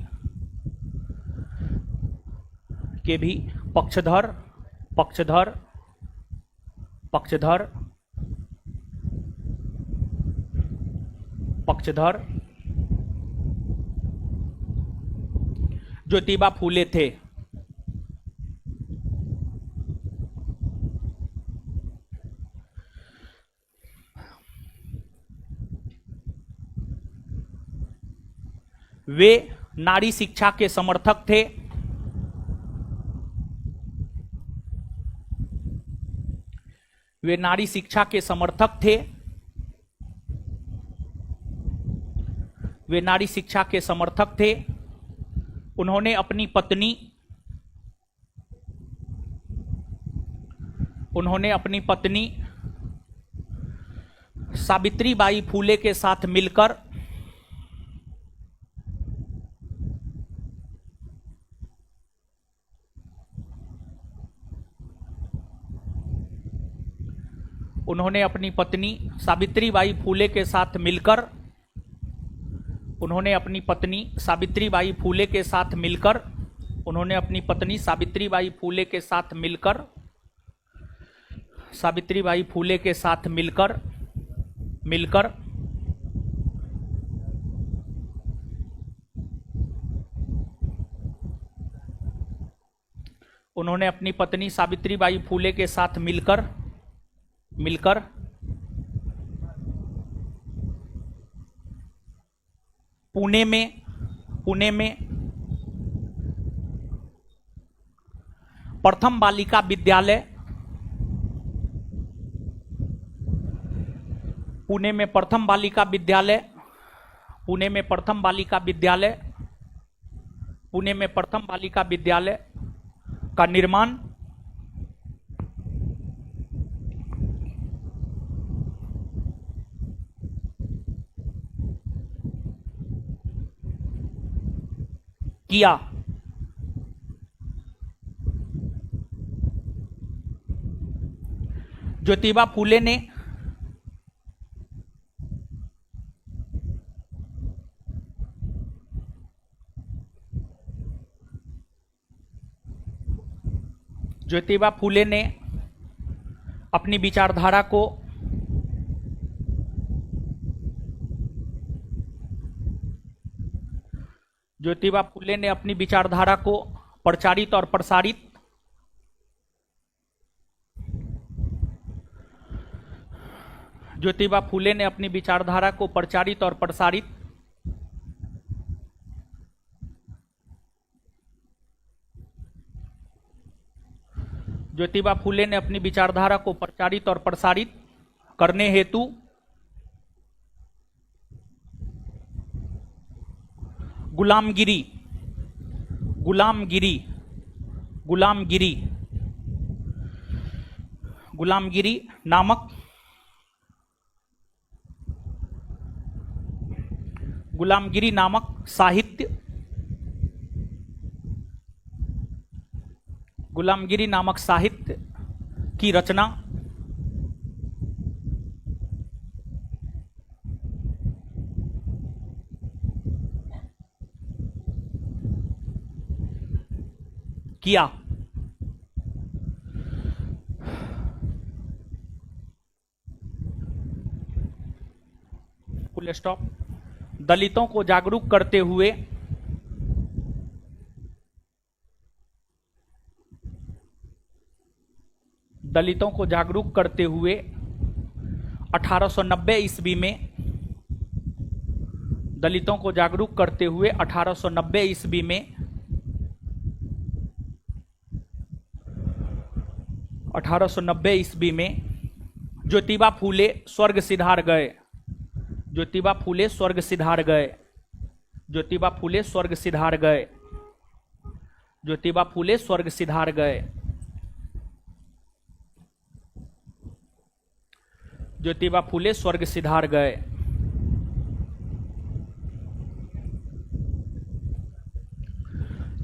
S1: पक्षधर ज्योतिबा फूले थे। वे नारी शिक्षा के समर्थक थे। वे नारी शिक्षा के समर्थक थे। वे नारी शिक्षा के समर्थक थे। उन्होंने अपनी पत्नी सावित्रीबाई फूले के साथ मिलकर उन्होंने अपनी पत्नी सावित्रीबाई फूले के साथ मिलकर पुणे में प्रथम बालिका विद्यालय का निर्माण किया। ज्योतिबा फूले ने अपनी विचारधारा को प्रचारित और प्रसारित ज्योतिबा फूले ने अपनी विचारधारा को प्रचारित और प्रसारित ज्योतिबा फूले ने अपनी विचारधारा को प्रचारित और प्रसारित करने हेतु गुलामगिरी गुलामगिरी गुलामगिरी गुलामगिरी नामक गुलामगिरी नामक साहित्य गुलामगिरी नामक साहित्य की रचना किया। Full stop. दलितों को जागरूक करते हुए दलितों को जागरूक करते हुए 1890 ईस्वी में दलितों को जागरूक करते हुए 1890 ईस्वी में 1890 ईस्वी में ज्योतिबा फूले स्वर्ग सिधार गए। ज्योतिबा फूले स्वर्ग सिधार गए। ज्योतिबा फूले स्वर्ग सिधार गए। ज्योतिबा फूले स्वर्ग सिधार गए। ज्योतिबा फूले स्वर्ग सिधार गए।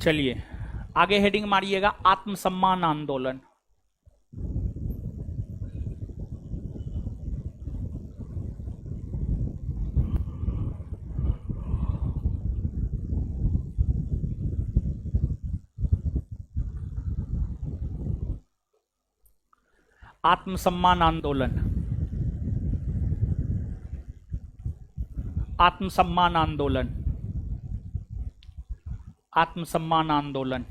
S1: चलिए आगे हेडिंग मारिएगा, आत्मसम्मान आंदोलन। आत्मसम्मान आंदोलन। आत्मसम्मान आंदोलन। आत्मसम्मान आंदोलन।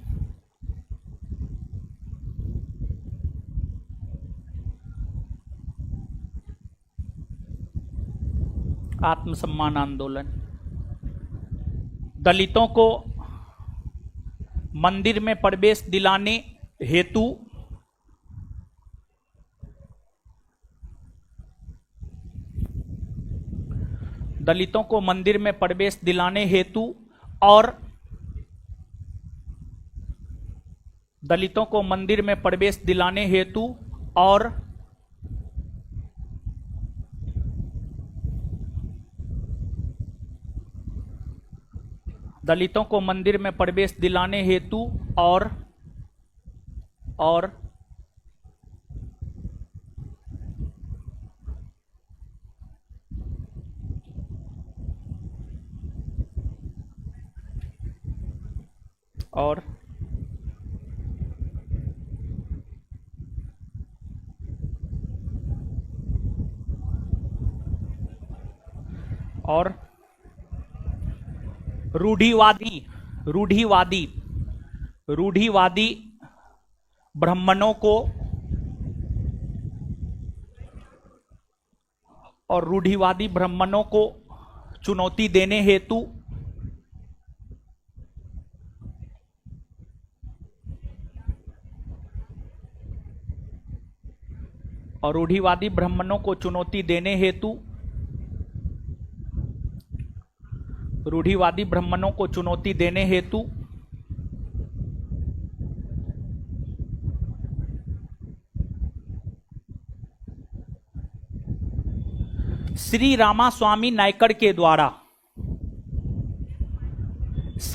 S1: आत्मसम्मान आंदोलन। दलितों को मंदिर में प्रवेश दिलाने हेतु दलितों को मंदिर में प्रवेश दिलाने हेतु और दलितों को मंदिर में प्रवेश दिलाने हेतु और दलितों को मंदिर में प्रवेश दिलाने हेतु और और रूढ़िवादी ब्राह्मणों को चुनौती देने हेतु और रूढ़िवादी ब्राह्मणों को चुनौती देने हेतु रूढ़िवादी ब्राह्मणों को चुनौती देने हेतु श्री रामास्वामी नायकर के द्वारा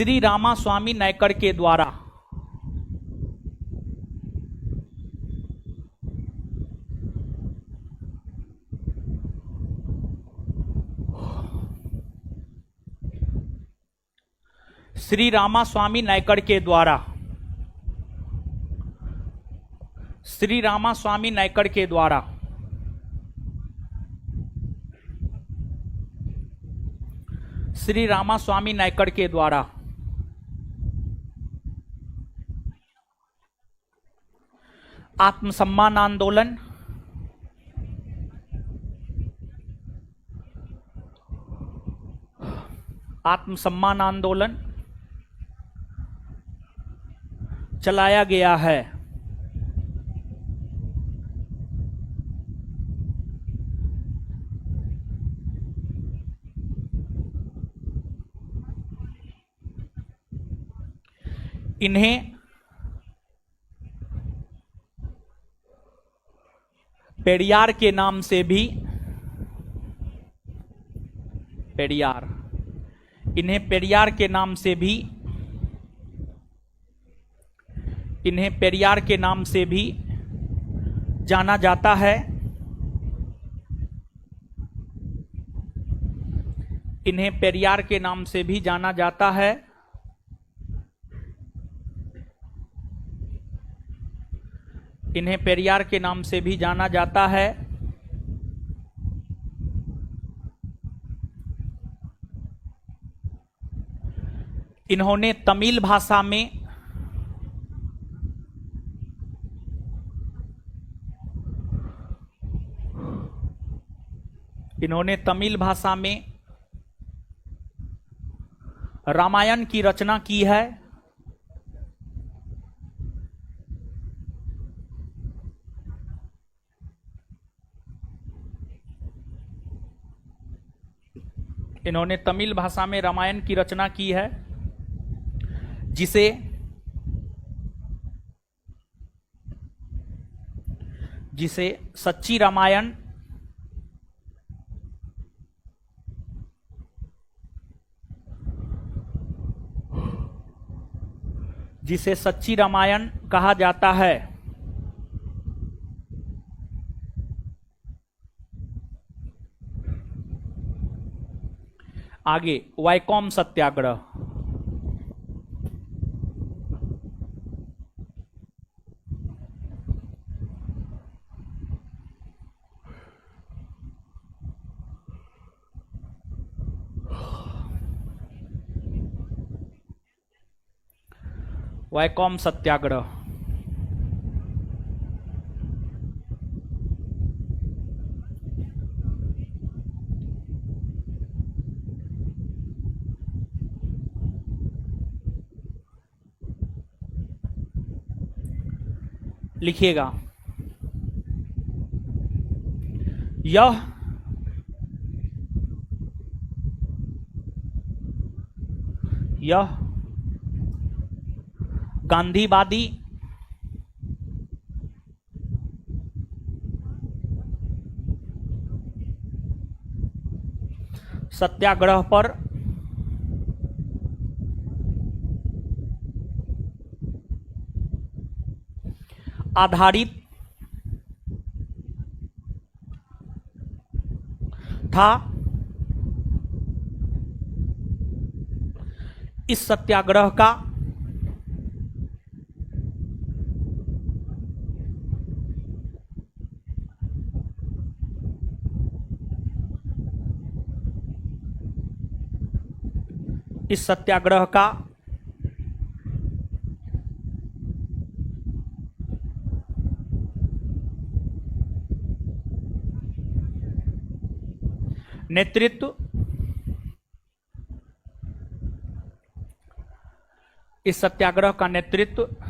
S1: श्री रामास्वामी नायकर के द्वारा श्री रामास्वामी नायकर के द्वारा श्री रामास्वामी नायकर के द्वारा श्री रामास्वामी नायकर के द्वारा आत्मसम्मान आंदोलन आत्मसम्मान आंदोलन चलाया गया है। इन्हें पेरियार के नाम से भी इन्हें पेरियार के नाम से भी जाना जाता है। इन्हें पेरियार के नाम से भी जाना जाता है। इन्हें पेरियार के नाम से भी जाना जाता है। इन्होंने तमिल भाषा में रामायण की रचना की है। इन्होंने तमिल भाषा में रामायण की रचना की है, जिसे सच्ची रामायण कहा जाता है। आगे वैकोम सत्याग्रह। वैकोम सत्याग्रह लिखिएगा। यह गांधीवादी सत्याग्रह पर आधारित था। इस सत्याग्रह का नेतृत्व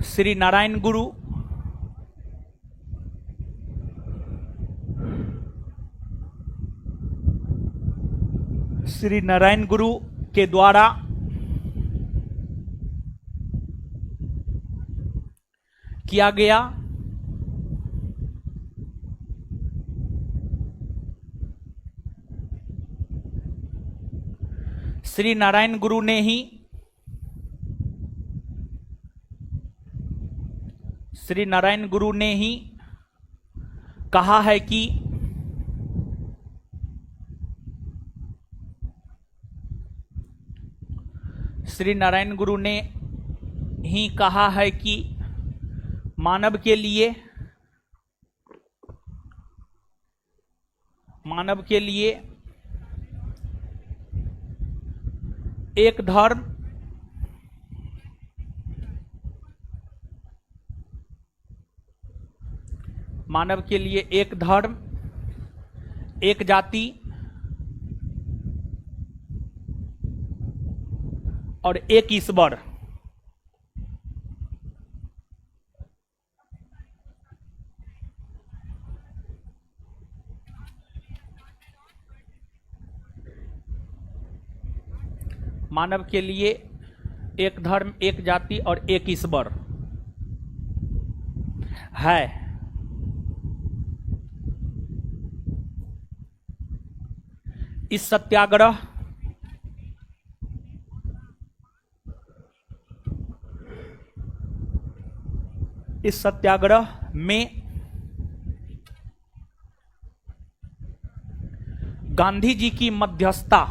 S1: श्री नारायण गुरु के द्वारा किया गया। श्री नारायण गुरु ने ही श्री नारायण गुरु ने ही कहा है कि श्री नारायण गुरु ने ही कहा है कि मानव के लिए एक धर्म, मानव के लिए एक धर्म, एक जाति और एक ईश्वर। मानव के लिए एक धर्म, एक जाति और एक ईश्वर है। इस सत्याग्रह में गांधी जी की मध्यस्थता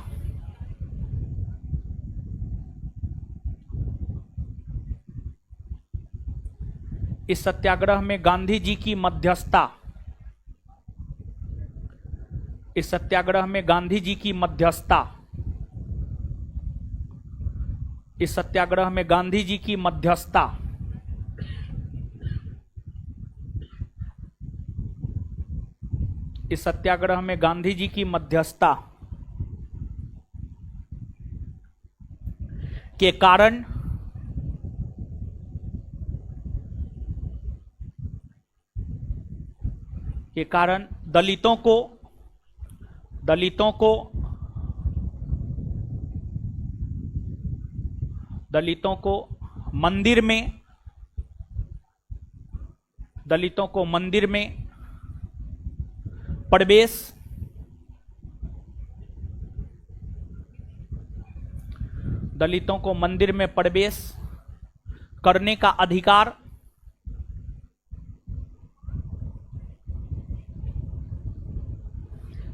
S1: इस सत्याग्रह में गांधी जी की मध्यस्थता इस सत्याग्रह में गांधी जी की मध्यस्थता इस सत्याग्रह में गांधी जी की मध्यस्थता इस सत्याग्रह में गांधी जी की मध्यस्थता के कारण दलितों को मंदिर में प्रवेश करने का अधिकार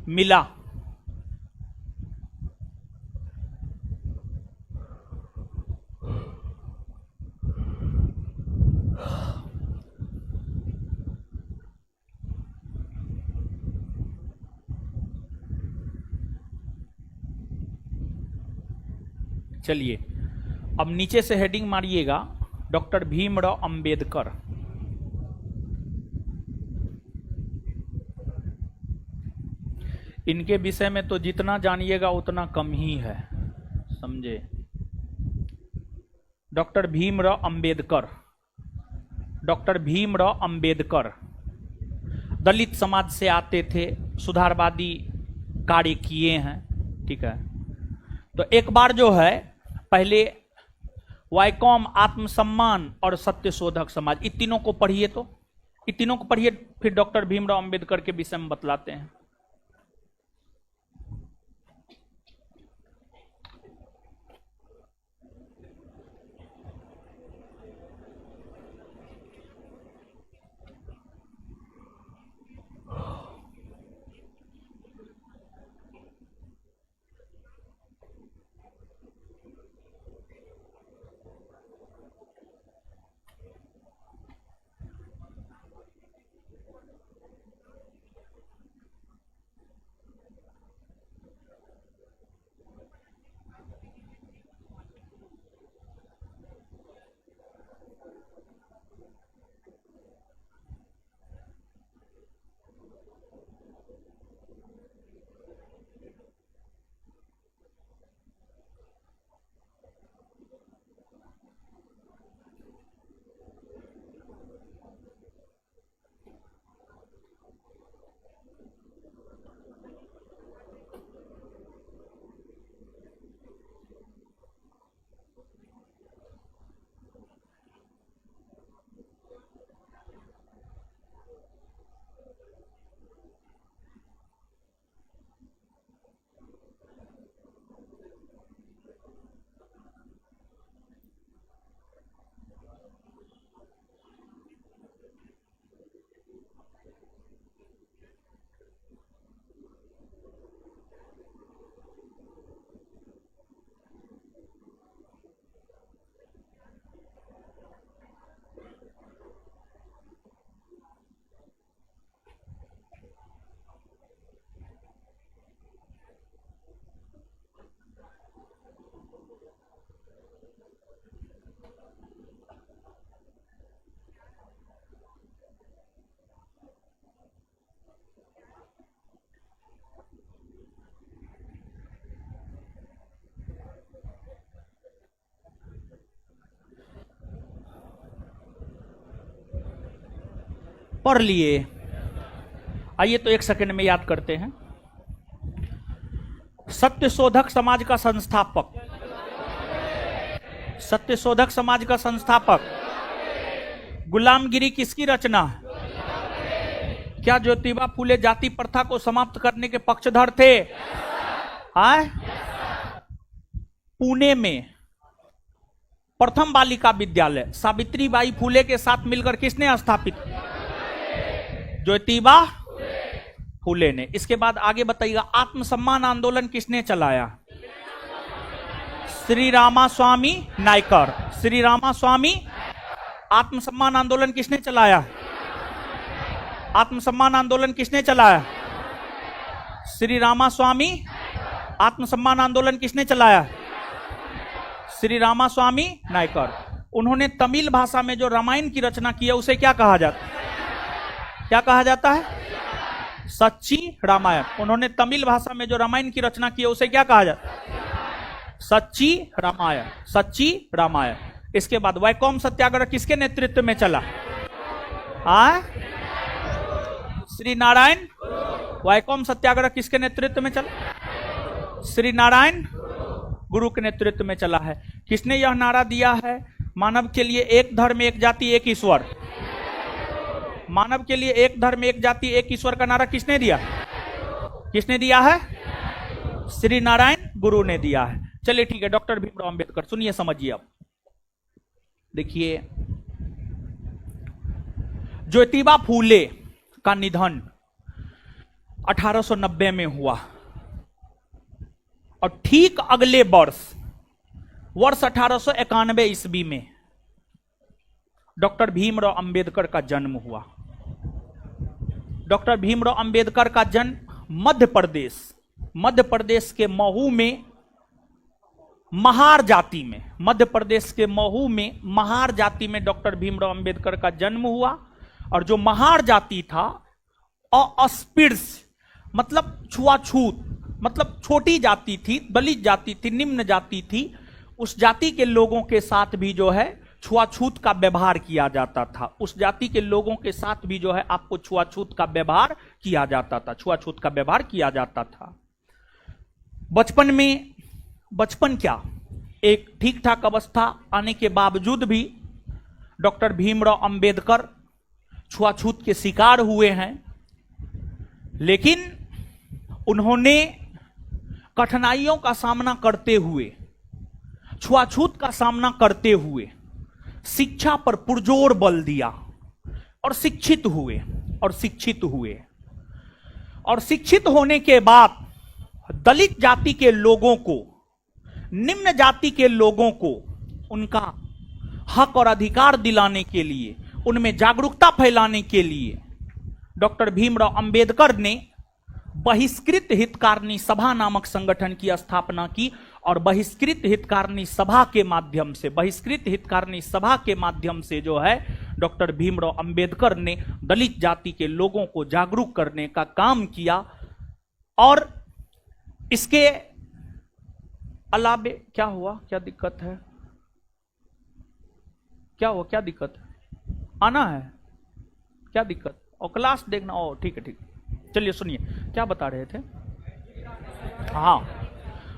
S1: मिला। चलिए अब नीचे से हेडिंग मारिएगा, डॉक्टर भीमराव अंबेडकर। इनके विषय में तो जितना जानिएगा उतना कम ही है, समझे। डॉक्टर भीमराव अंबेडकर दलित समाज से आते थे, सुधारवादी कार्य किए हैं, ठीक है। तो एक बार जो है पहले वाइकॉम, आत्मसम्मान और सत्यशोधक समाज, इन तीनों को पढ़िए, फिर डॉक्टर भीमराव अंबेडकर के विषय में बतलाते हैं। पढ़ लिए? आइए तो एक सेकंड में याद करते हैं। सत्यशोधक समाज का संस्थापक, सत्यशोधक समाज का संस्थापक गुलामगिरी किसकी रचना है? क्या ज्योतिबा फूले जाति प्रथा को समाप्त करने के पक्षधर थे? आए? पुणे में प्रथम बालिका विद्यालय सावित्रीबाई फूले के साथ मिलकर किसने स्थापित? ज्योतिबा फूले ने। इसके बाद आगे बताइएगा, आत्मसम्मान आंदोलन किसने चलाया? श्री रामास्वामी नायकर। श्री रामास्वामी। आत्मसम्मान आंदोलन किसने चलाया? आत्मसम्मान आंदोलन किसने चलाया? श्री रामास्वामी। आत्मसम्मान आंदोलन किसने चलाया? श्री रामास्वामी नायकर। उन्होंने तमिल भाषा में जो रामायण की रचना की है उसे क्या कहा जाता है? क्या कहा जाता है? सच्ची रामायण। उन्होंने तमिल भाषा में जो रामायण की रचना की है उसे क्या कहा जाता है? सच्ची रामायण। सच्ची रामायण। इसके बाद वैकोम सत्याग्रह किसके नेतृत्व में चला? श्री नारायण। वैकोम सत्याग्रह किसके नेतृत्व में चला? श्री नारायण गुरु के नेतृत्व में चला है। किसने यह नारा दिया है? मानव के लिए एक धर्म एक जाति एक ईश्वर। मानव के लिए एक धर्म एक जाति एक ईश्वर का नारा किसने दिया? किसने दिया है? श्री नारायण गुरु ने दिया है। चलिए ठीक है, डॉक्टर भीमराव अंबेडकर। सुनिए, समझिए। अब देखिए, ज्योतिबा फूले का निधन 1890 में हुआ और ठीक अगले वर्ष 1891 ईस्वी में डॉक्टर भीमराव अंबेडकर का जन्म हुआ। डॉक्टर भीमराव अंबेडकर का जन्म मध्य प्रदेश के महू में महार जाति में, मध्य प्रदेश के महू में महार जाति में डॉक्टर भीमराव अंबेडकर का जन्म हुआ। और जो महार जाति था, अस्पृश्य मतलब छुआछूत, मतलब छोटी जाति थी, दलित जाति थी, निम्न जाति थी। उस जाति के लोगों के साथ भी जो है छुआछूत का व्यवहार किया जाता था। उस जाति के लोगों के साथ भी जो है आपको छुआछूत का व्यवहार किया जाता था। छुआछूत का व्यवहार किया जाता था। बचपन क्या, एक ठीक ठाक अवस्था आने के बावजूद भी डॉक्टर भीमराव अंबेडकर छुआछूत के शिकार हुए हैं। लेकिन उन्होंने कठिनाइयों का सामना करते हुए, छुआछूत का सामना करते हुए शिक्षा पर पुरजोर बल दिया और शिक्षित हुए। और शिक्षित होने के बाद दलित जाति के लोगों को, निम्न जाति के लोगों को उनका हक और अधिकार दिलाने के लिए, उनमें जागरूकता फैलाने के लिए डॉक्टर भीमराव अंबेडकर ने बहिष्कृत हितकारिणी सभा नामक संगठन की स्थापना की। और बहिष्कृत हितकारिणी सभा के माध्यम से जो है डॉक्टर भीमराव अंबेडकर ने दलित जाति के लोगों को जागरूक करने का काम किया। और इसके अलावे क्या हुआ? क्या दिक्कत है? क्या हुआ? क्या दिक्कत है? आना है? क्या दिक्कत? और क्लास देखना? ओ ठीक है। चलिए सुनिए, क्या बता रहे थे? हाँ,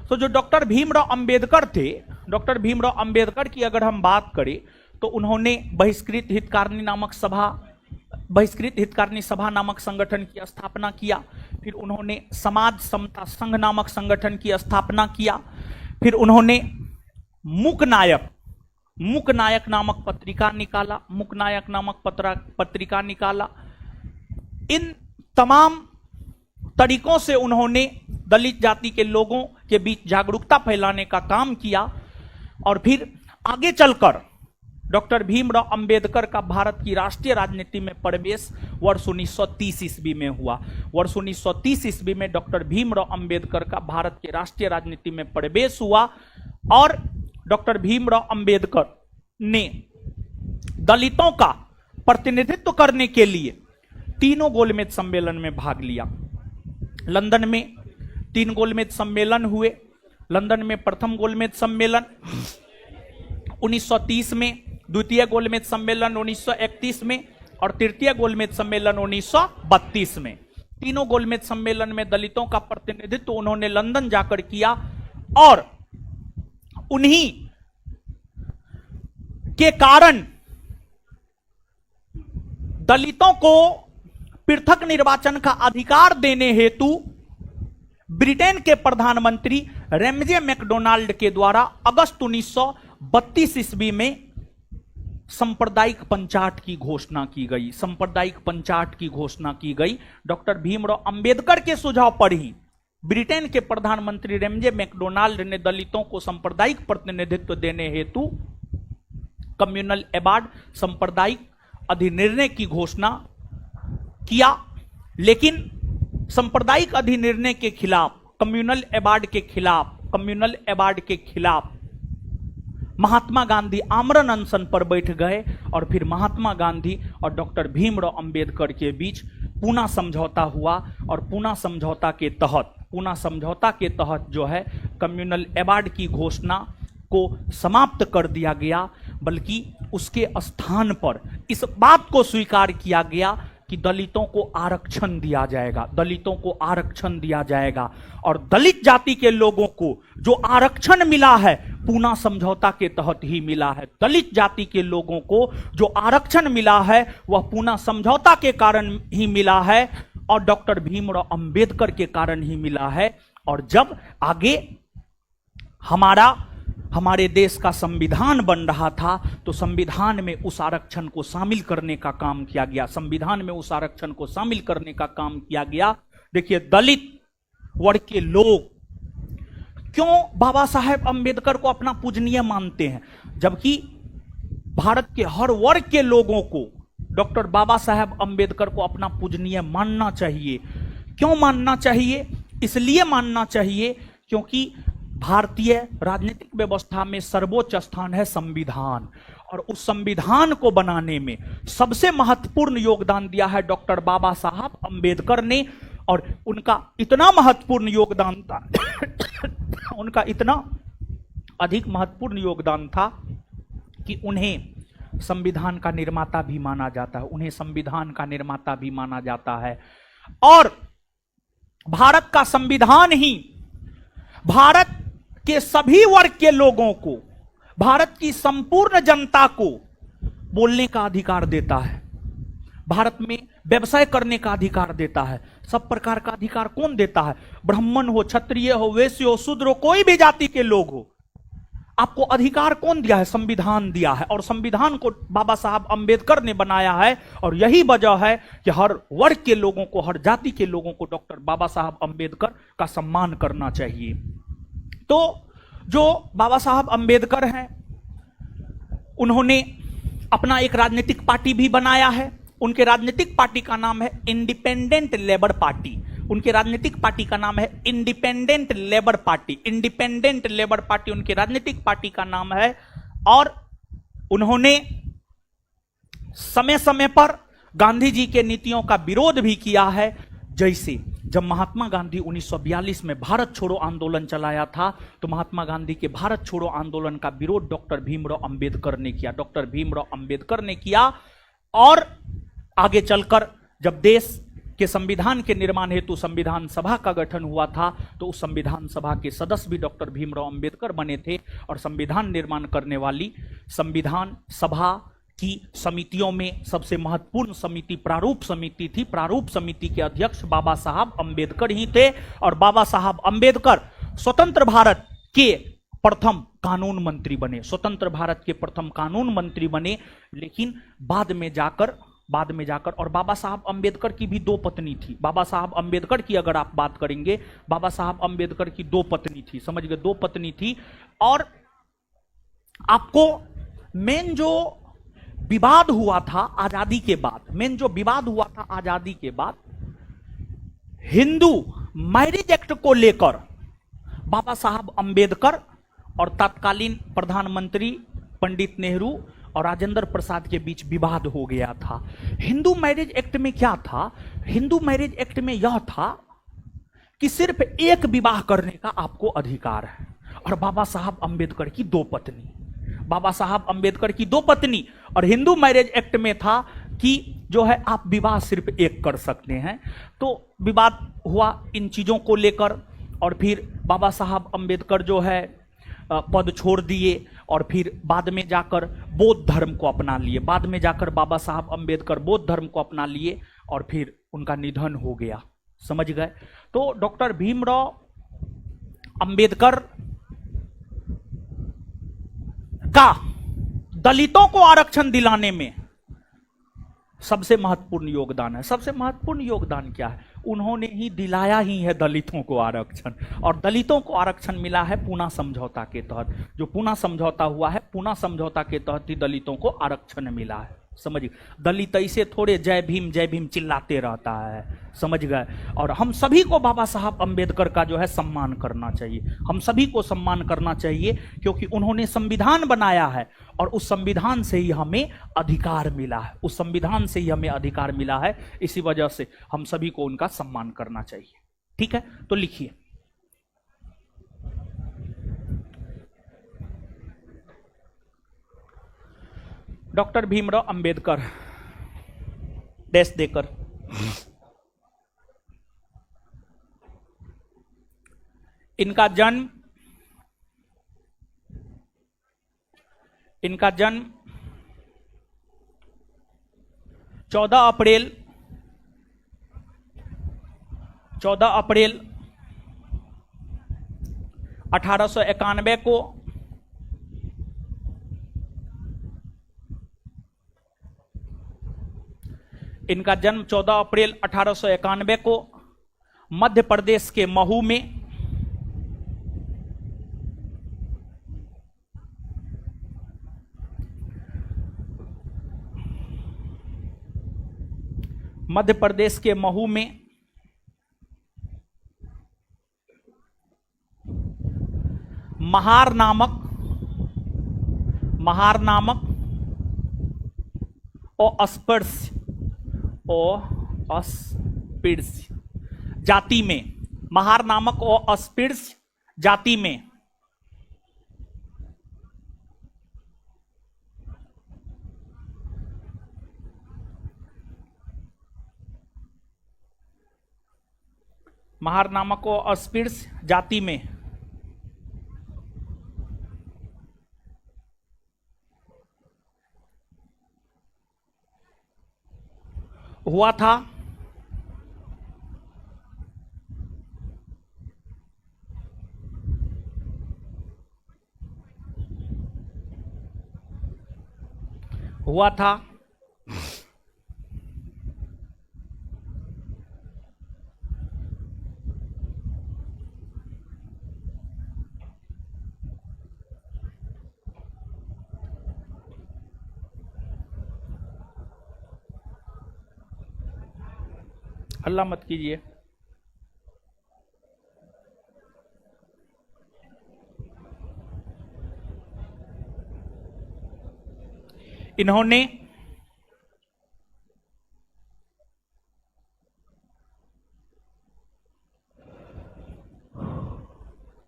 S1: तो जो डॉक्टर भीमराव अंबेडकर थे, डॉक्टर भीमराव अंबेडकर की अगर हम बात करें तो उन्होंने बहिष्कृत हितकारिणी सभा नामक संगठन की स्थापना किया। फिर उन्होंने समाज समता संघ नामक संगठन की स्थापना किया। फिर उन्होंने मूकनायक नामक पत्रिका निकाला। इन तमाम तरीकों से उन्होंने दलित जाति के लोगों के बीच जागरूकता फैलाने का काम किया। और फिर आगे चलकर डॉक्टर भीमराव अंबेडकर का भारत की राष्ट्रीय राजनीति में प्रवेश वर्ष 1930 ईस्वी में हुआ। वर्ष 1930 ईस्वी में डॉक्टर भीमराव अंबेडकर का भारत के राष्ट्रीय राजनीति में प्रवेश हुआ। और डॉक्टर भीमराव अंबेडकर ने दलितों का प्रतिनिधित्व करने के लिए तीनों गोलमेज सम्मेलन में भाग लिया। लंदन में 3 गोलमेज सम्मेलन हुए। लंदन में प्रथम गोलमेज सम्मेलन 1930 में, द्वितीय गोलमेज सम्मेलन 1931 में, और तृतीय गोलमेज सम्मेलन 1932 में। तीनों गोलमेज सम्मेलन में दलितों का प्रतिनिधित्व उन्होंने लंदन जाकर किया और उन्हीं के कारण दलितों को पृथक निर्वाचन का अधिकार देने हेतु ब्रिटेन के प्रधानमंत्री रैमजे मैकडोनाल्ड के द्वारा अगस्त 1932 ईस्वी में सांप्रदायिक पंचायत की घोषणा की गई। सांप्रदायिक पंचायत की घोषणा की गई। डॉक्टर भीमराव अंबेडकर के सुझाव पर ही ब्रिटेन के प्रधानमंत्री रैमजे मैकडोनाल्ड ने दलितों को सांप्रदायिक प्रतिनिधित्व देने हेतु कम्युनल अवार्ड सांप्रदायिक अधिनिर्णय की घोषणा किया। लेकिन सांप्रदायिक अधिनिर्णय के खिलाफ, कम्युनल अवार्ड के खिलाफ महात्मा गांधी आमरण अनशन पर बैठ गए और फिर महात्मा गांधी और डॉक्टर भीमराव अंबेडकर के बीच पूना समझौता हुआ और पूना समझौता के तहत जो है कम्युनल अवार्ड की घोषणा को समाप्त कर दिया गया, बल्कि उसके स्थान पर इस बात को स्वीकार किया गया कि दलितों को आरक्षण दिया जाएगा और दलित जाति के लोगों को जो आरक्षण मिला है पूना समझौता के तहत ही मिला है। दलित जाति के लोगों को जो आरक्षण मिला है वह पूना समझौता के कारण ही मिला है और डॉक्टर भीमराव अंबेडकर के कारण ही मिला है। और जब आगे हमारे देश का संविधान बन रहा था तो संविधान में उस आरक्षण को शामिल करने का काम किया गया। देखिए, दलित वर्ग के लोग क्यों बाबा साहेब अंबेडकर को अपना पूजनीय मानते हैं, जबकि भारत के हर वर्ग के लोगों को डॉक्टर बाबा साहेब अंबेडकर को अपना पूजनीय मानना चाहिए। क्यों मानना चाहिए? इसलिए मानना चाहिए क्योंकि भारतीय राजनीतिक व्यवस्था में सर्वोच्च स्थान है संविधान, और उस संविधान को बनाने में सबसे महत्वपूर्ण योगदान दिया है डॉक्टर बाबा साहब अंबेडकर ने। और उनका इतना महत्वपूर्ण योगदान था उनका इतना अधिक महत्वपूर्ण योगदान था कि उन्हें संविधान का निर्माता भी माना जाता है। और भारत का संविधान ही भारत के सभी वर्ग के लोगों को, भारत की संपूर्ण जनता को बोलने का अधिकार देता है, भारत में व्यवसाय करने का अधिकार देता है। सब प्रकार का अधिकार कौन देता है? ब्राह्मण हो, क्षत्रिय हो, वैश्य हो, शूद्र हो, कोई भी जाति के लोग हो, आपको अधिकार कौन दिया है? संविधान दिया है। और संविधान को बाबा साहब अंबेडकर ने बनाया है और यही वजह है कि हर वर्ग के लोगों को, हर जाति के लोगों को डॉक्टर बाबा साहब अंबेडकर का सम्मान करना चाहिए। तो जो बाबा साहब अंबेडकर हैं, उन्होंने अपना एक राजनीतिक पार्टी भी बनाया है। उनके राजनीतिक पार्टी का नाम है इंडिपेंडेंट लेबर पार्टी। उनके राजनीतिक पार्टी का नाम है इंडिपेंडेंट लेबर पार्टी उनके राजनीतिक पार्टी का नाम है। और उन्होंने समय समय पर गांधी जी के नीतियों का विरोध भी किया है। जैसे जब महात्मा गांधी 1942 में भारत छोड़ो आंदोलन चलाया था तो महात्मा गांधी के भारत छोड़ो आंदोलन का विरोध डॉक्टर भीमराव अंबेडकर ने किया। और आगे चलकर जब देश के संविधान के निर्माण हेतु संविधान सभा का गठन हुआ था तो उस संविधान सभा के सदस्य भी डॉक्टर भीमराव अंबेडकर बने थे। और संविधान निर्माण करने वाली संविधान सभा की समितियों में सबसे महत्वपूर्ण समिति प्रारूप समिति थी। प्रारूप समिति के अध्यक्ष बाबा साहब अंबेडकर ही थे। और बाबा साहब अंबेडकर स्वतंत्र भारत के प्रथम कानून मंत्री बने। लेकिन बाद में जाकर और बाबा साहब अंबेडकर की भी 2 पत्नी थी। बाबा साहब अंबेडकर की अगर आप बात करेंगे, बाबा साहब अंबेडकर की 2 पत्नी थी, समझ गए, 2 पत्नी थी। और आपको मेन जो विवाद हुआ था आजादी के बाद, हिंदू मैरिज एक्ट को लेकर बाबा साहब अंबेडकर और तत्कालीन प्रधानमंत्री पंडित नेहरू और राजेंद्र प्रसाद के बीच विवाद हो गया था। हिंदू मैरिज एक्ट में क्या था? हिंदू मैरिज एक्ट में यह था कि सिर्फ एक विवाह करने का आपको अधिकार है। और बाबा साहब अंबेडकर की 2 पत्नी, और हिंदू मैरिज एक्ट में था कि जो है आप विवाह सिर्फ एक कर सकते हैं। तो विवाद हुआ इन चीजों को लेकर, और फिर बाबा साहब अंबेडकर जो है पद छोड़ दिए, और फिर बाद में जाकर बौद्ध धर्म को अपना लिए। बाद में जाकर बाबा साहब अंबेडकर बौद्ध धर्म को अपना लिए, और फिर उनका निधन हो गया। समझ गए? तो डॉक्टर भीमराव अंबेडकर का दलितों को आरक्षण दिलाने में सबसे महत्वपूर्ण योगदान है। सबसे महत्वपूर्ण योगदान क्या है? उन्होंने ही दिलाया ही है दलितों को आरक्षण, और दलितों को आरक्षण मिला है पूना समझौता के तहत। जो पूना समझौता हुआ है, पूना समझौता के तहत ही दलितों को आरक्षण मिला है। समझिए, दलित ऐसे थोड़े जय भीम चिल्लाते रहता है। समझ गए? और हम सभी को बाबा साहब अंबेडकर का जो है सम्मान करना चाहिए। हम सभी को सम्मान करना चाहिए, क्योंकि उन्होंने संविधान बनाया है, और उस संविधान से ही हमें अधिकार मिला है। उस संविधान से ही हमें अधिकार मिला है। इसी वजह से हम सभी को उनका सम्मान करना चाहिए। ठीक है, तो लिखिए। डॉक्टर भीमराव अंबेडकर डैश देकर इनका जन्म 14 अप्रैल 1891 को इनका जन्म 14 अप्रैल 1891 को मध्य प्रदेश के महू में महार नामक अस्पृश्य जाति में, महार नामक अस्पृश्य जाति में हुआ था। हल्ला मत कीजिए। इन्होंने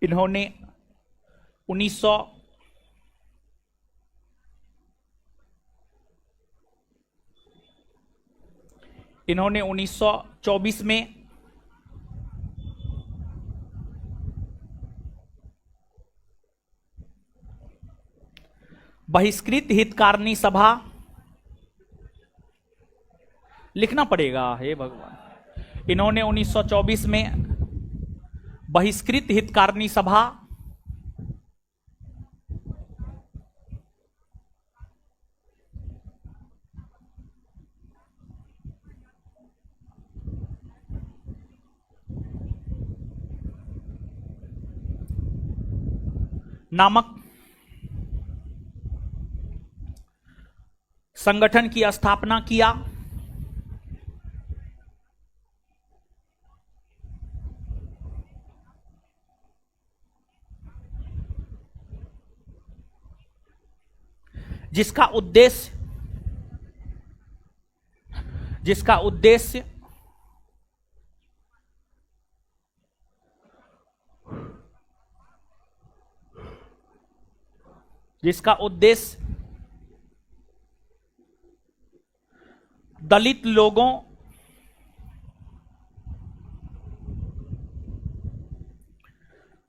S1: इन्होंने 1924 में बहिष्कृत हितकारिणी सभा, लिखना पड़ेगा, हे भगवान। इन्होंने 1924 में बहिष्कृत हितकारिणी सभा नामक संगठन की स्थापना किया। जिसका उद्देश्य दलित लोगों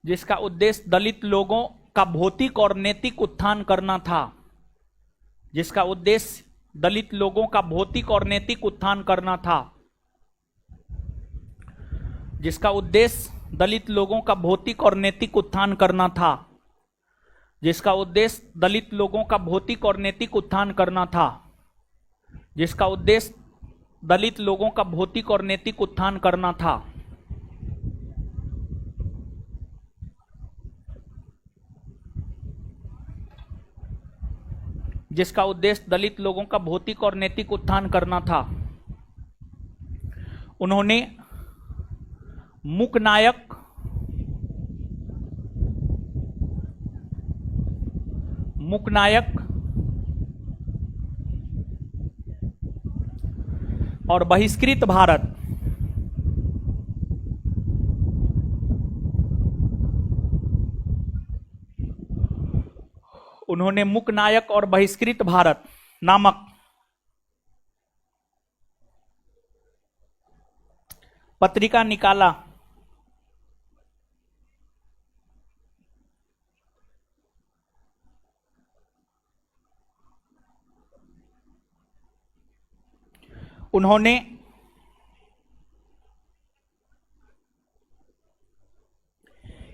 S1: जिसका उद्देश्य दलित लोगों का भौतिक और नैतिक उत्थान करना था, जिसका उद्देश्य दलित लोगों का भौतिक और नैतिक उत्थान करना था, जिसका उद्देश्य दलित लोगों का भौतिक और नैतिक उत्थान करना था, जिसका उद्देश्य दलित लोगों का भौतिक और नैतिक उत्थान करना था, जिसका उद्देश्य दलित लोगों का भौतिक और नैतिक उत्थान करना था, जिसका उद्देश्य दलित लोगों का भौतिक और नैतिक उत्थान करना था। उन्होंने मूकनायक और बहिष्कृत भारत उन्होंने मूकनायक और बहिष्कृत भारत नामक पत्रिका निकाला। उन्होंने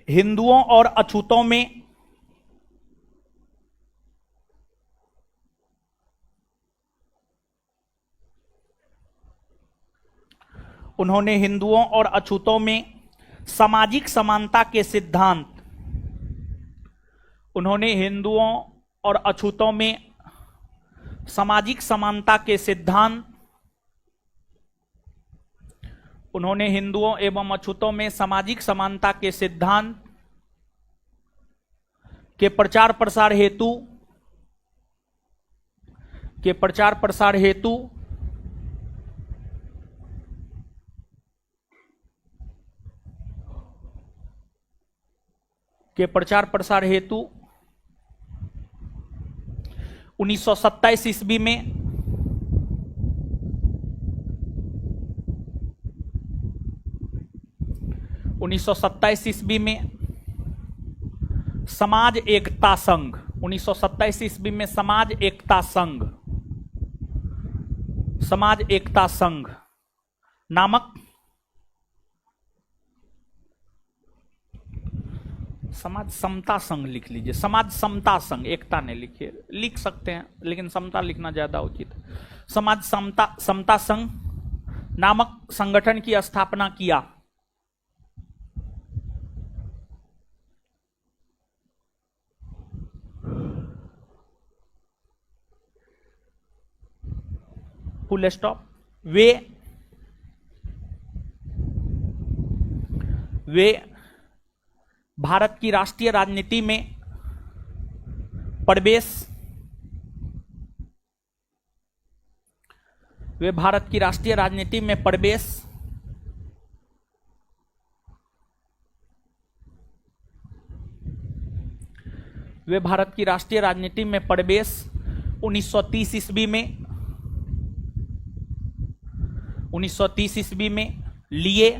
S1: हिंदुओं और अछूतों में सामाजिक समानता के सिद्धांत, उन्होंने हिंदुओं और अछूतों में सामाजिक समानता के सिद्धांत, उन्होंने हिंदुओं एवं अछूतों में सामाजिक समानता के सिद्धांत के प्रचार प्रसार हेतु 1927 ईस्वी में समाज एकता संघ 1927 ईस्वी में समाज एकता संघ नामक समाज समता संघ लिख लीजिए, समाज समता संघ, एकता ने लिखिए, लिख सकते हैं लेकिन समता लिखना ज्यादा उचित। समाज समता संघ नामक संगठन की स्थापना किया। Full stop. वे भारत की राष्ट्रीय राजनीति में प्रवेश वे भारत की राष्ट्रीय राजनीति में प्रवेश 1930 ईस्वी में लिए।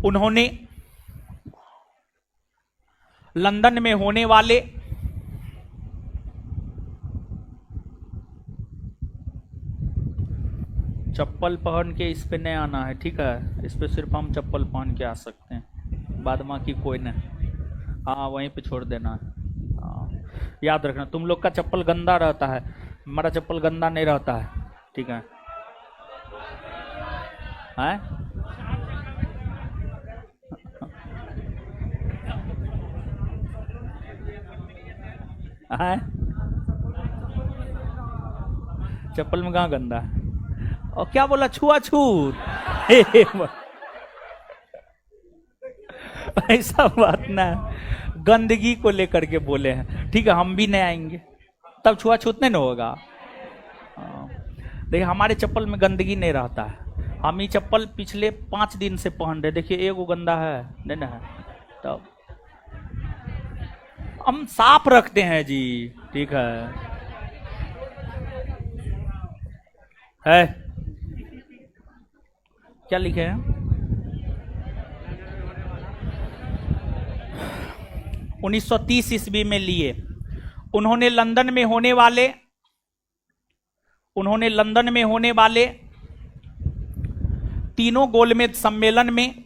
S1: उन्होंने लंदन में होने वाले चप्पल पहन के इस पे नहीं आना है, ठीक है? इस पे सिर्फ हम चप्पल पहन के आ सकते हैं, बाद बाकी कोई नहीं। हाँ, वहीं पे छोड़ देना है। हाँ, याद रखना, तुम लोग का चप्पल गंदा रहता है, हमारा चप्पल गंदा नहीं रहता है, ठीक है? हैं? चप्पल में कहाँ गंदा है? और क्या बोला? छुआछूत? ऐसा बात ना, गंदगी को लेकर के बोले हैं, ठीक है? हम भी नहीं आएंगे तब छुआछूत नहीं ना होगा। देखिए, हमारे चप्पल में गंदगी नहीं रहता है, हम ये चप्पल पिछले 5 दिन से पहन रहे। देखिए, एगो गंदा है नहीं ना है, तब हम साफ रखते हैं जी। ठीक है क्या लिखे हैं? 1930 ईस्वी में लिए। उन्होंने लंदन में होने वाले तीनों गोलमेज सम्मेलन में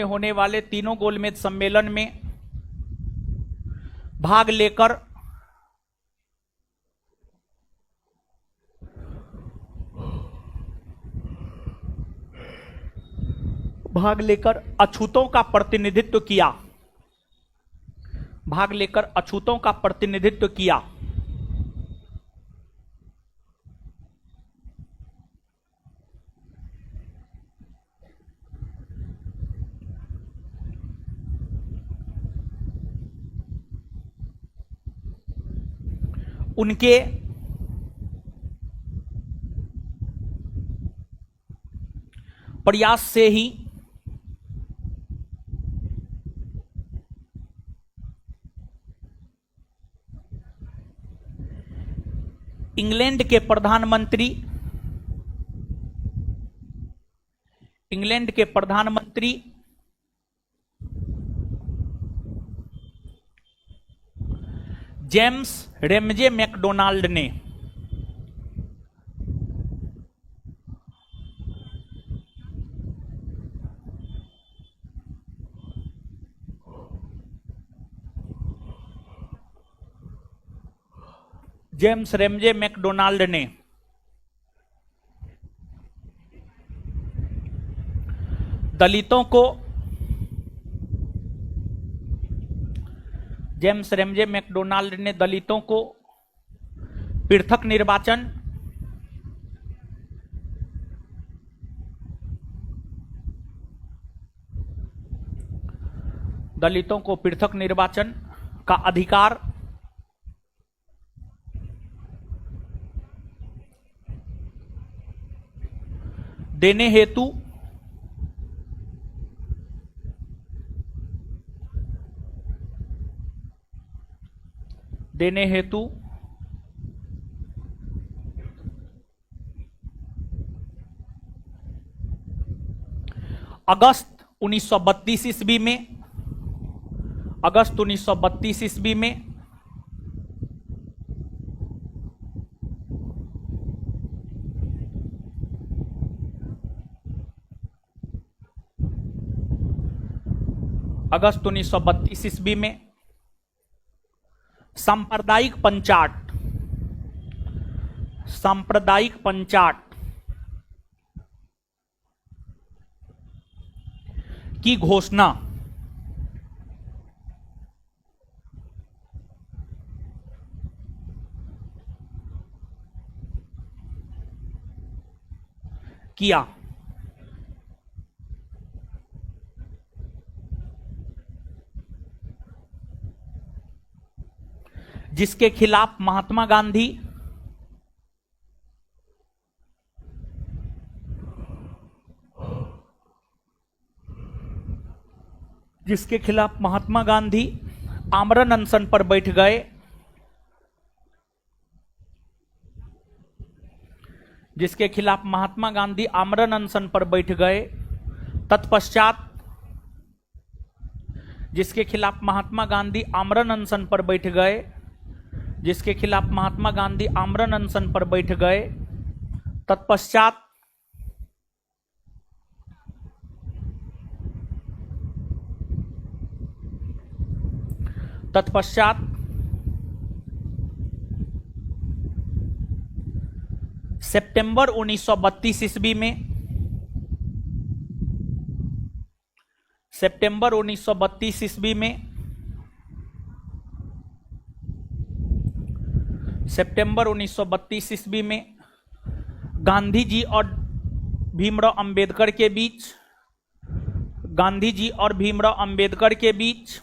S1: होने वाले तीनों गोलमेज सम्मेलन में भाग लेकर अछूतों का प्रतिनिधित्व किया। उनके प्रयास से ही इंग्लैंड के प्रधानमंत्री जेम्स रेमजे मैकडोनाल्ड ने दलितों को पृथक निर्वाचन का अधिकार देने हेतु अगस्त 1932 ईस्वी में सांप्रदायिक पंचाट की घोषणा किया। जिसके खिलाफ महात्मा गांधी आमरण अनशन पर बैठ गए। तत्पश्चात सितंबर 1932 ईस्वी में गांधी जी और भीमराव अंबेडकर के बीच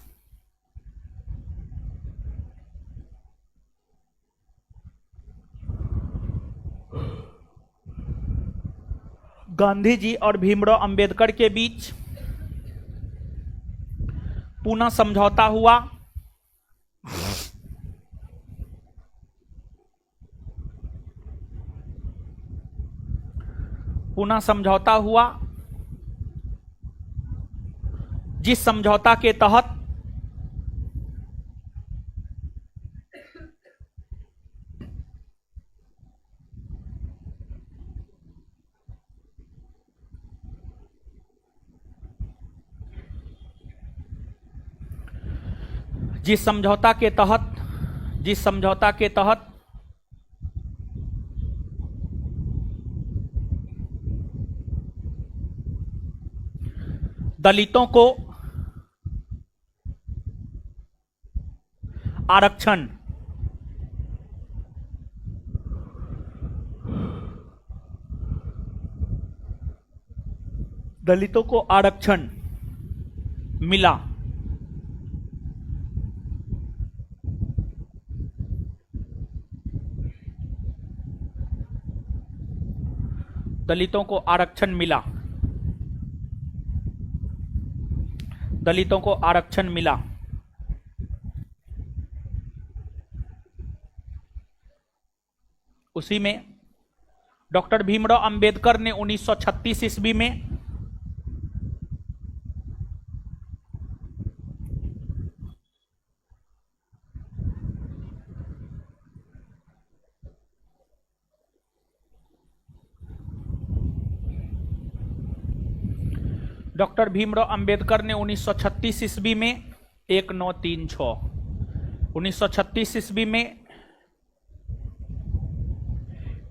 S1: गांधी जी और भीमराव अंबेडकर के बीच पूना समझौता हुआ। पूना समझौता हुआ, जिस समझौता के तहत जिस समझौता के तहत दलितों को आरक्षण मिला। दलितों को आरक्षण मिला। उसी में डॉक्टर भीमराव अंबेडकर ने 1936 ईस्वी में डॉक्टर भीमराव अंबेडकर ने 1936 ईस्वी में 1936 ईस्वी में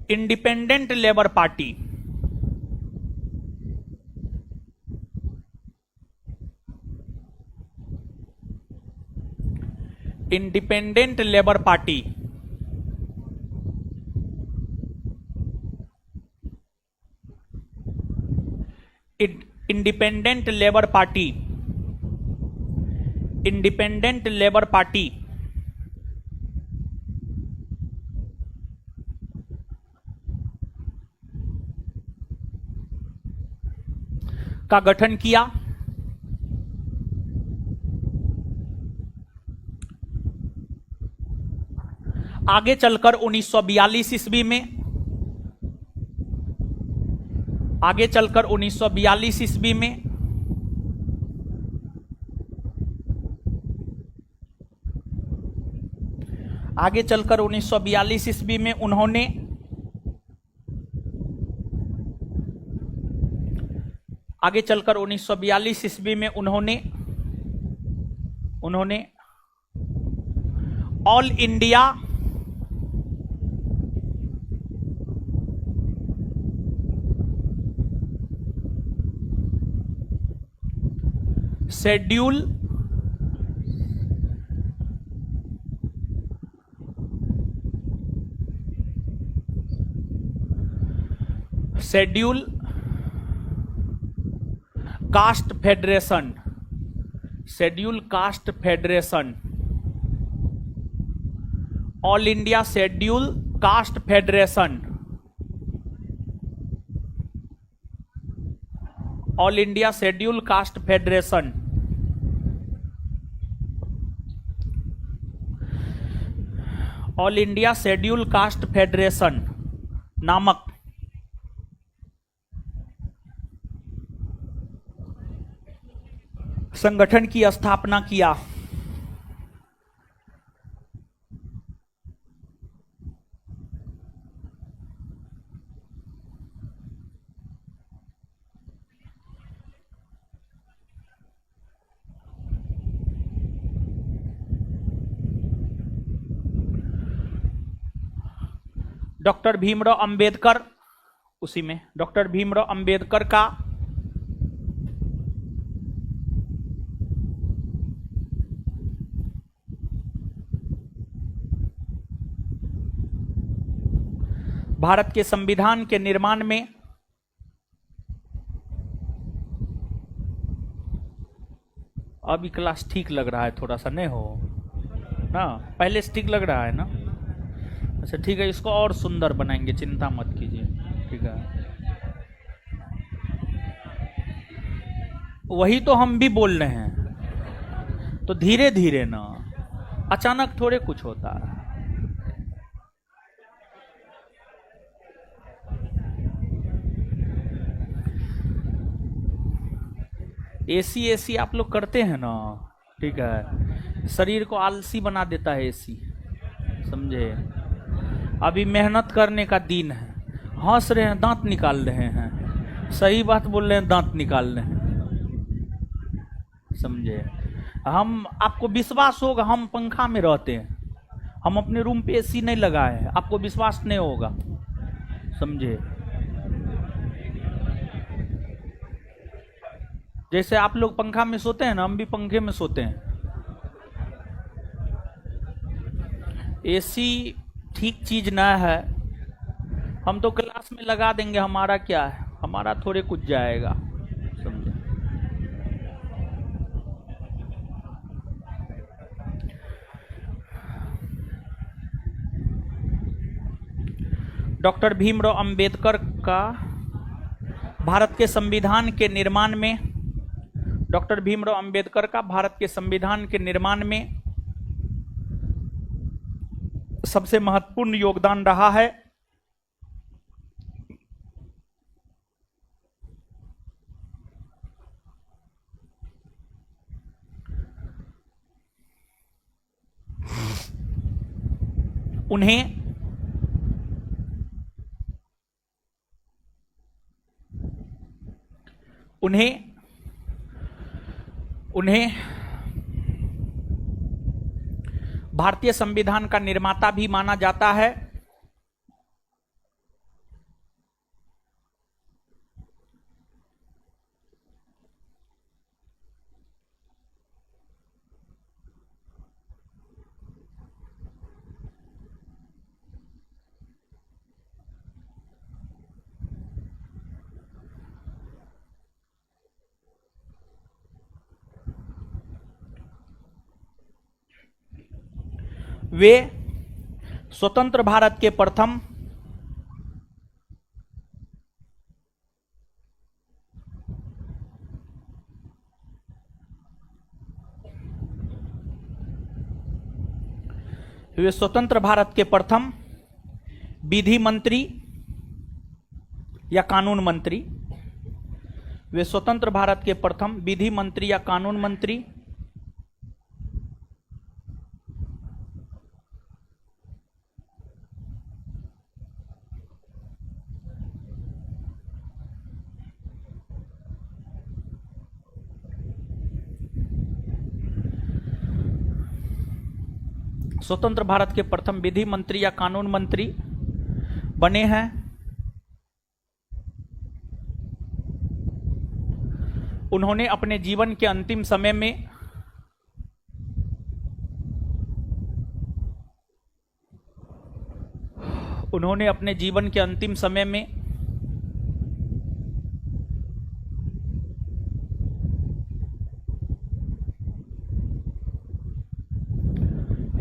S1: independent labour party independent labour party independent labour party का गठन किया। आगे चलकर 1942 ईस्वी में आगे चलकर 1942 ईस्वी में उन्होंने all India schedule caste federation all India schedule caste federation all India schedule caste federation all India schedule caste federation नामक संगठन की स्थापना किया। डॉक्टर भीमराव अंबेडकर उसी में डॉक्टर भीमराव अंबेडकर का भारत के संविधान के निर्माण में अभी क्लास ठीक लग रहा है, थोड़ा सा नहीं हो ना, पहले से ठीक लग रहा है ना। अच्छा ठीक है, इसको और सुंदर बनाएंगे, चिंता मत कीजिए, ठीक है। वही तो हम भी बोल रहे हैं, तो धीरे धीरे ना, अचानक थोड़े कुछ होता है। एसी एसी आप लोग करते हैं ना, ठीक है, शरीर को आलसी बना देता है एसी, समझे। अभी मेहनत करने का दिन है, हंस रहे हैं, दांत निकाल रहे हैं, सही बात बोल रहे हैं, दांत निकाल रहे हैं, समझे। हम, आपको विश्वास होगा, हम पंखा में रहते हैं, हम अपने रूम पे एसी नहीं लगाए हैं, आपको विश्वास नहीं होगा, समझे। जैसे आप लोग पंखा में सोते हैं ना, हम भी पंखे में सोते हैं। एसी ठीक चीज ना है, हम तो क्लास में लगा देंगे, हमारा क्या है, हमारा थोड़े कुछ जाएगा, समझे। डॉक्टर भीमराव अंबेडकर का भारत के संविधान के निर्माण में, डॉक्टर भीमराव अंबेडकर का भारत के संविधान के निर्माण में सबसे महत्वपूर्ण योगदान रहा है। उन्हें उन्हें उन्हें भारतीय संविधान का निर्माता भी माना जाता है। वे स्वतंत्र भारत के प्रथम वे स्वतंत्र भारत के प्रथम विधि मंत्री या कानून मंत्री, वे स्वतंत्र भारत के प्रथम विधि मंत्री या कानून मंत्री, स्वतंत्र भारत के प्रथम विधि मंत्री या कानून मंत्री बने हैं। उन्होंने अपने जीवन के अंतिम समय में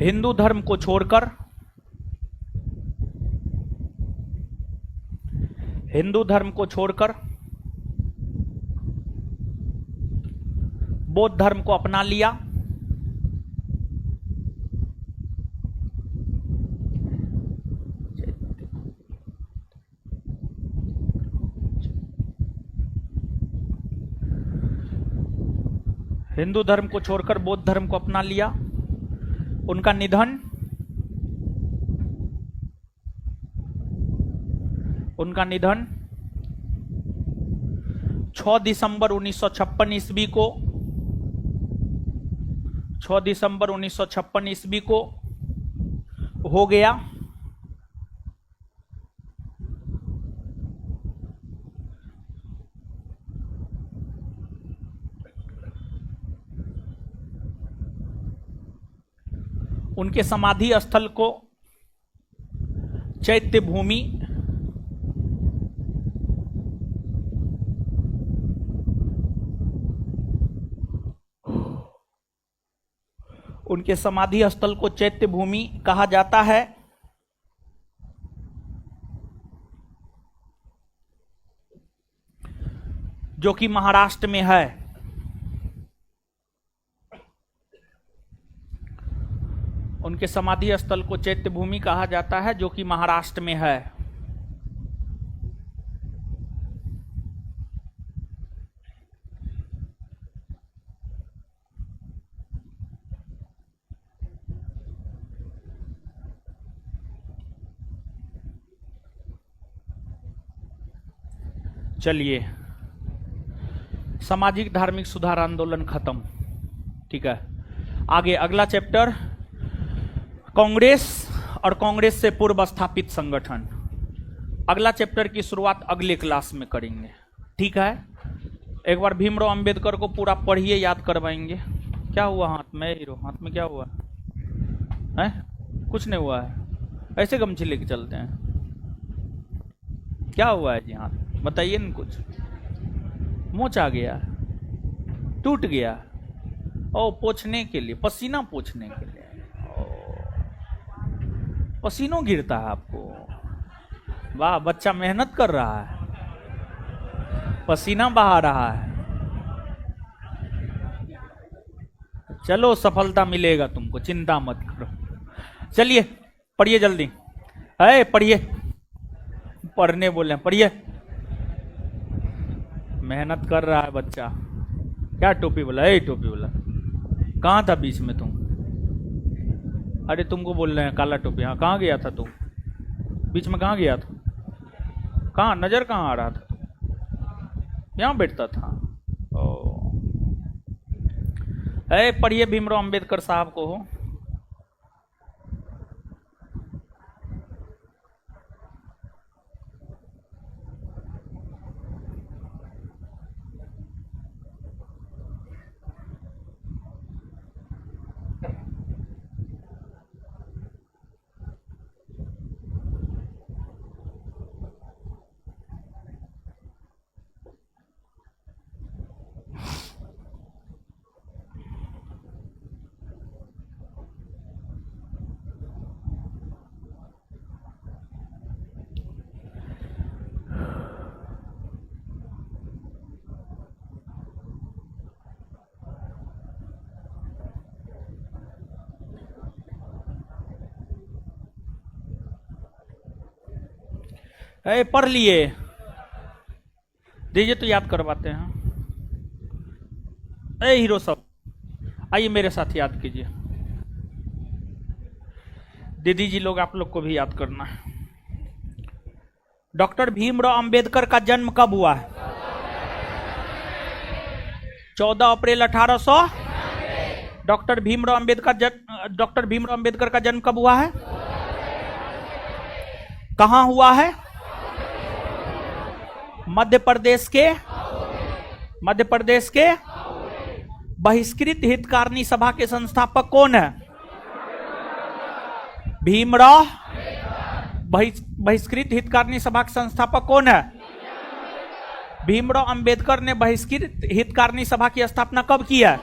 S1: हिंदू धर्म को छोड़कर बौद्ध धर्म को अपना लिया। हिंदू धर्म को छोड़कर बौद्ध धर्म को अपना लिया। उनका निधन 6 दिसंबर 1956 ईस्वी को 6 दिसंबर 1956 ईस्वी को हो गया। उनके समाधि स्थल को चैत्य भूमि कहा जाता है। जो कि महाराष्ट्र में है। उनके समाधि स्थल को चैत्य भूमि कहा जाता है, जो कि महाराष्ट्र में है। चलिए, सामाजिक धार्मिक सुधार आंदोलन खत्म। ठीक है, आगे अगला चैप्टर, कांग्रेस और कांग्रेस से पूर्व स्थापित संगठन। अगला चैप्टर की शुरुआत अगले क्लास में करेंगे। ठीक है, एक बार भीमराव अंबेडकर को पूरा पढ़िए, याद करवाएंगे। क्या हुआ हाथ में हीरो? हाथ में क्या हुआ है? कुछ नहीं हुआ है, ऐसे गमछी लेके चलते हैं। क्या हुआ है जी हाथ? बताइए न कुछ। मोच आ गया, टूट गया? ओ, पोंछने के लिए, पसीना पोंछने के लिए। पसीनों गिरता है आपको? वाह, बच्चा मेहनत कर रहा है, पसीना बहा रहा है। चलो, सफलता मिलेगा तुमको, चिंता मत करो। चलिए पढ़िए जल्दी। है पढ़िए, पढ़ने बोले, पढ़िए। मेहनत कर रहा है बच्चा। क्या टोपी बोला? टोपी बोला, कहाँ था बीच में तुम? अरे तुमको बोल रहे हैं काला टोपी। हाँ, कहाँ गया था तुम? बीच में कहाँ गया था? कहाँ नजर कहाँ आ रहा था? यहाँ बैठता था। ओ, पढ़िए भीमराव अंबेडकर साहब को। हो पढ़ लिए? दीजिए तो याद करवाते हैं। हीरो साहब आइए मेरे साथ याद कीजिए। दीदी जी लोग, आप लोग को भी याद करना है। डॉक्टर भीमराव अंबेडकर का जन्म कब हुआ है? 14 अप्रैल 1800। डॉक्टर भीमराव अंबेडकर का जन्म कब हुआ है? कहां हुआ है? मध्य प्रदेश के बहिष्कृत हितकारिणी सभा के संस्थापक कौन है? भीमराव। बहिष्कृत हितकारिणी सभा के संस्थापक कौन है? भीमराव अंबेडकर ने बहिष्कृत हितकारिणी सभा की स्थापना कब की है?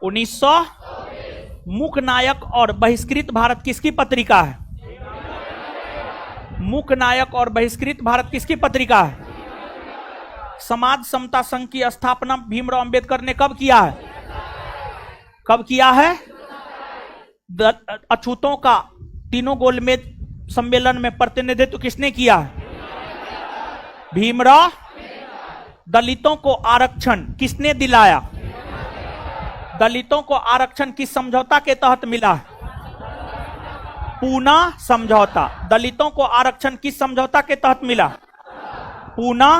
S1: 1900। मूक नायक और बहिष्कृत भारत किसकी पत्रिका है? मूक नायक और बहिष्कृत भारत किसकी पत्रिका है? समाज समता संघ की स्थापना भीमराव अंबेडकर ने कब किया है? कब किया है? अछूतों का तीनों गोलमेज सम्मेलन में प्रतिनिधित्व किसने किया है? भीमराव। दलितों को आरक्षण किसने दिलाया? दलितों को आरक्षण किस समझौता के तहत मिला है? पूना समझौता। दलितों को आरक्षण किस समझौता के तहत मिला? पूना।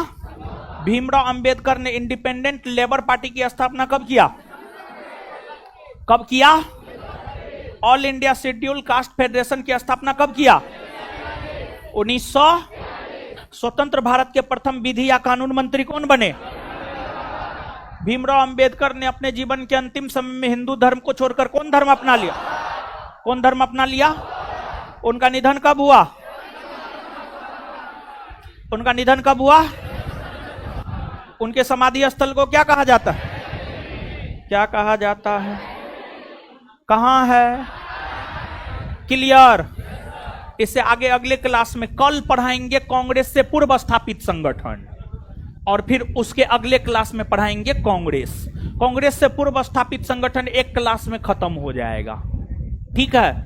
S1: भीमराव अंबेडकर ने इंडिपेंडेंट लेबर पार्टी की स्थापना कब किया? कब किया? All India schedule caste federation की स्थापना कब किया? 1900। स्वतंत्र भारत के प्रथम विधि या कानून मंत्री कौन बने? भीमराव अंबेडकर ने अपने जीवन के अंतिम समय में हिंदू धर्म को छोड़कर कौन धर्म अपना लिया? कौन धर्म अपना लिया? उनका निधन कब हुआ? उनका निधन कब हुआ? उनके समाधि स्थल को क्या कहा जाता है? क्या कहा जाता है? कहां है? क्लियर? इससे आगे अगले क्लास में कल पढ़ाएंगे कांग्रेस से पूर्व स्थापित संगठन, और फिर उसके अगले क्लास में पढ़ाएंगे कांग्रेस। कांग्रेस से पूर्व स्थापित संगठन एक क्लास में खत्म हो जाएगा। ठीक है,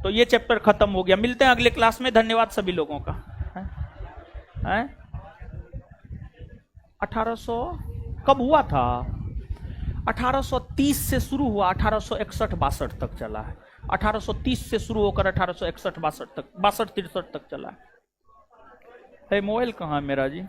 S1: तो ये चैप्टर खत्म हो गया। मिलते हैं अगले क्लास में। धन्यवाद सभी लोगों का। है 1800 कब हुआ था? 1830 से शुरू हुआ, 1861-62 तक चला है। 1830 से शुरू होकर 1861-62 तक, 62-63 तक चला है। मोबाइल कहाँ है मेरा जी?